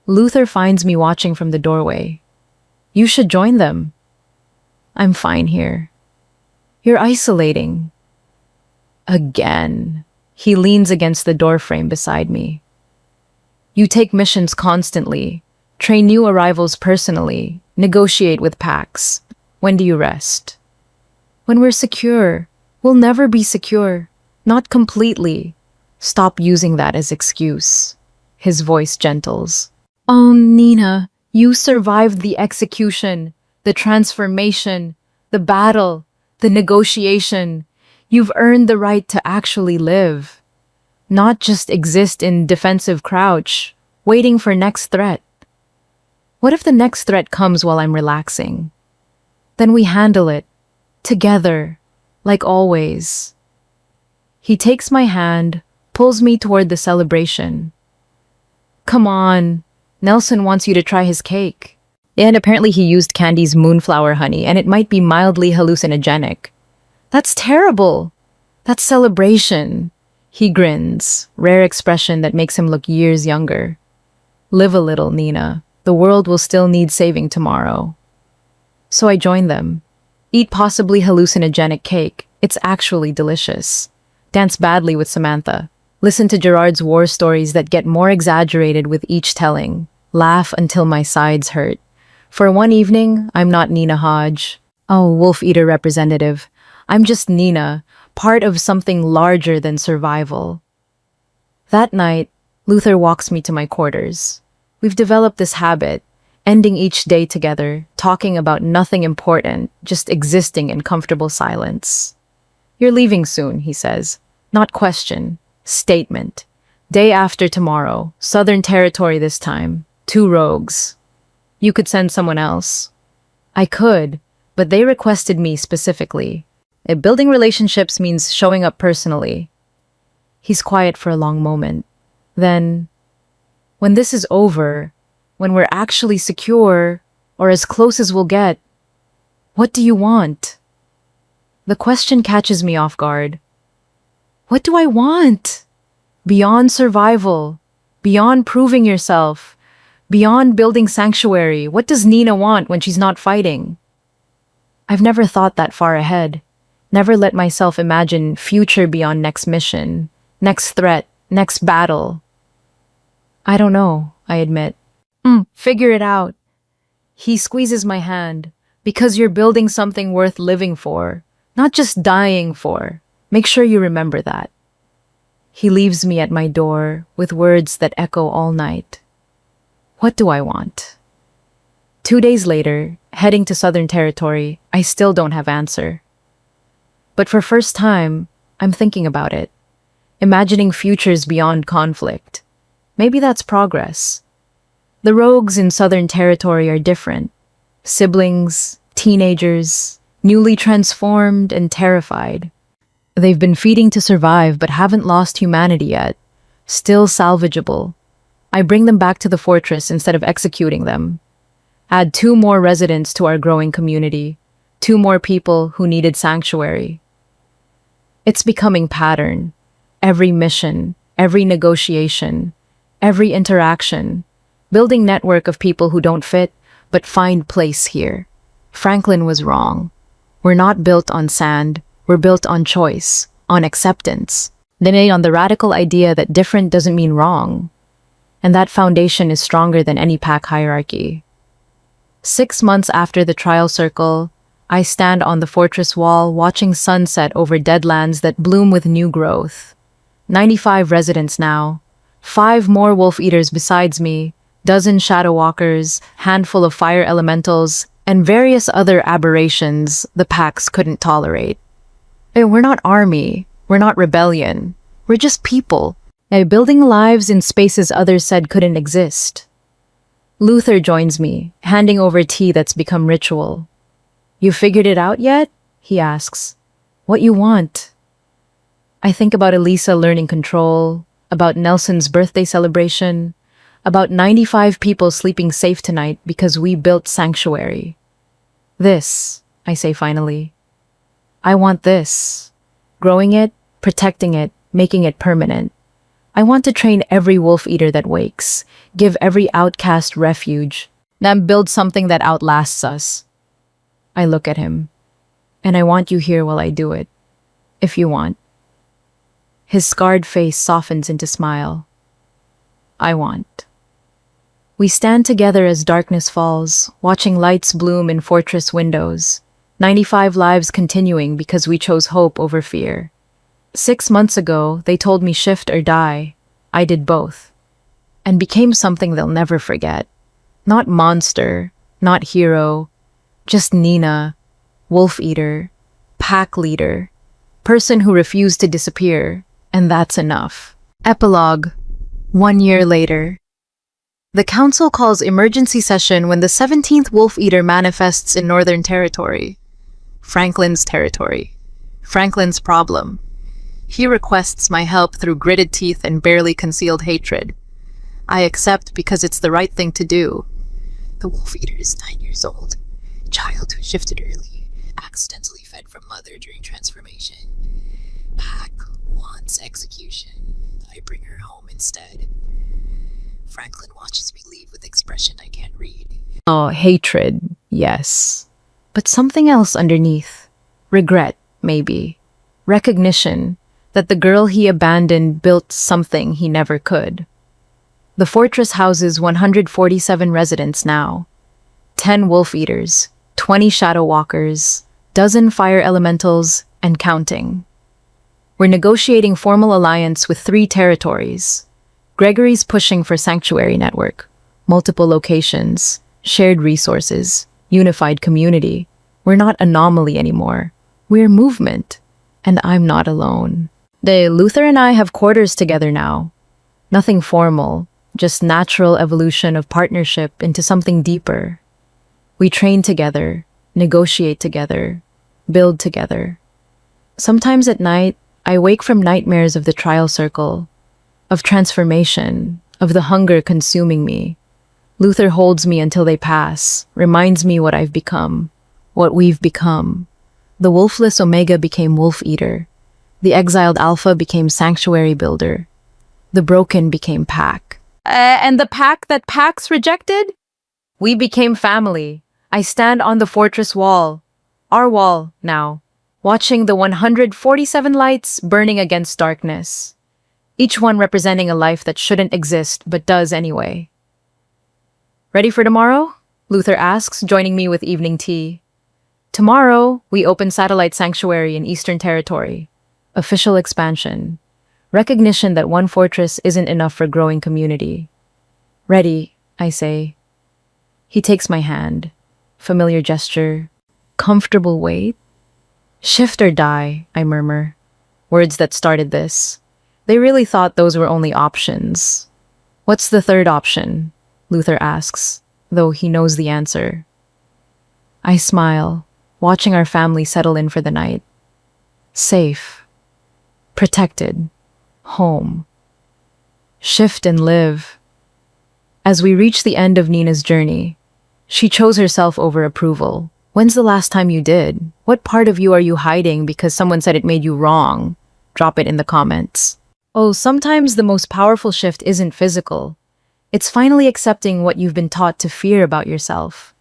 Luther finds me watching from the doorway. You should join them. I'm fine here. You're isolating. Again. He leans against the doorframe beside me. You take missions constantly, train new arrivals personally, negotiate with packs. When do you rest? When we're secure. We'll never be secure. Not completely. Stop using that as excuse. His voice gentles. Oh, Nina, you survived the execution, the transformation, the battle, the negotiation. You've earned the right to actually live. Not just exist in defensive crouch, waiting for next threat. What if the next threat comes while I'm relaxing? Then we handle it, together, like always. He takes my hand, pulls me toward the celebration. Come on, Nelson wants you to try his cake. And apparently he used Candy's moonflower honey, and it might be mildly hallucinogenic. That's terrible. That's celebration. He grins, rare expression that makes him look years younger. Live a little, Nina. The world will still need saving tomorrow. So I join them. Eat possibly hallucinogenic cake. It's actually delicious. Dance badly with Samantha. Listen to Gerard's war stories that get more exaggerated with each telling. Laugh until my sides hurt. For one evening, I'm not Nina Hodge. Oh, wolf eater representative. I'm just Nina, part of something larger than survival. That night, Luther walks me to my quarters. We've developed this habit, ending each day together, talking about nothing important, just existing in comfortable silence. You're leaving soon, he says. Not question, statement. Day after tomorrow, Southern Territory this time, 2 rogues. You could send someone else. I could, but they requested me specifically. Building relationships means showing up personally. He's quiet for a long moment. Then, when this is over, when we're actually secure, or as close as we'll get, what do you want? The question catches me off guard. What do I want? Beyond survival, beyond proving yourself, beyond building sanctuary, what does Nina want when she's not fighting? I've never thought that far ahead. Never let myself imagine future beyond next mission, next threat, next battle. I don't know, I admit. Figure it out. He squeezes my hand. Because you're building something worth living for, not just dying for. Make sure you remember that. He leaves me at my door with words that echo all night. What do I want? 2 days later, heading to Southern Territory, I still don't have answer. But for first time, I'm thinking about it, imagining futures beyond conflict. Maybe that's progress. The rogues in Southern Territory are different. Siblings, teenagers, newly transformed and terrified. They've been feeding to survive but haven't lost humanity yet. Still salvageable. I bring them back to the fortress instead of executing them. Add 2 more residents to our growing community. 2 more people who needed sanctuary. It's becoming pattern. Every mission, every negotiation, every interaction. Building network of people who don't fit, but find place here. Franklin was wrong. We're not built on sand. We're built on choice, on acceptance. Then on the radical idea that different doesn't mean wrong. And that foundation is stronger than any pack hierarchy. 6 months after the trial circle, I stand on the fortress wall watching sunset over deadlands that bloom with new growth. 95 residents now. 5 more wolf eaters besides me, dozen shadow walkers, handful of fire elementals, and various other aberrations the packs couldn't tolerate. We're not army. We're not rebellion. We're just people. Building lives in spaces others said couldn't exist. Luther joins me, handing over tea that's become ritual. You figured it out yet? He asks. What you want? I think about Elisa learning control, about Nelson's birthday celebration, about 95 people sleeping safe tonight because we built sanctuary. This, I say finally. I want this. Growing it, protecting it, making it permanent. I want to train every wolf eater that wakes, give every outcast refuge, then build something that outlasts us. I look at him, and I want you here while I do it, if you want. His scarred face softens into smile. I want. We stand together as darkness falls, watching lights bloom in fortress windows. 95 lives continuing because we chose hope over fear. 6 months ago, they told me shift or die. I did both. And became something they'll never forget. Not monster, not hero, just Nina, wolf eater, pack leader, person who refused to disappear, and that's enough. Epilogue. 1 year later. The council calls emergency session when the 17th wolf eater manifests in Northern Territory. Franklin's territory. Franklin's problem. He requests my help through gritted teeth and barely concealed hatred. I accept because it's the right thing to do. The wolf eater is 9 years old. A child who shifted early, accidentally fed from mother during transformation. Pack wants execution. I bring her home instead. Franklin watches me leave with expression I can't read. Oh, hatred, yes. But something else underneath. Regret, maybe. Recognition that the girl he abandoned built something he never could. The fortress houses 147 residents now. 10 wolf eaters, 20 shadow walkers, dozen fire elementals, and counting. We're negotiating formal alliance with 3 territories. Gregory's pushing for sanctuary network, multiple locations, shared resources, unified community. We're not anomaly anymore. We're movement. And I'm not alone. Luther and I have quarters together now. Nothing formal, just natural evolution of partnership into something deeper. We train together, negotiate together, build together. Sometimes at night, I wake from nightmares of the trial circle, of transformation, of the hunger consuming me. Luther holds me until they pass, reminds me what I've become, what we've become. The Wolfless Omega became Wolf Eater. The exiled Alpha became Sanctuary Builder. The broken became Pack. And the pack that Packs rejected? We became family. I stand on the fortress wall. Our wall, now. Watching the 147 lights burning against darkness. Each one representing a life that shouldn't exist, but does anyway. Ready for tomorrow? Luther asks, joining me with evening tea. Tomorrow, we open Satellite Sanctuary in Eastern Territory. Official expansion. Recognition that one fortress isn't enough for growing community. Ready, I say. He takes my hand. familiar gesture, comfortable weight. Shift or die, I murmur. Words that started this. They really thought those were only options. What's the third option? Luther asks, though he knows the answer. I smile, watching our family settle in for the night. Safe. Protected. Home. Shift and live. As we reach the end of Nina's journey, she chose herself over approval. When's the last time you did? What part of you are you hiding because someone said it made you wrong? Drop it in the comments. Oh, sometimes the most powerful shift isn't physical. It's finally accepting what you've been taught to fear about yourself.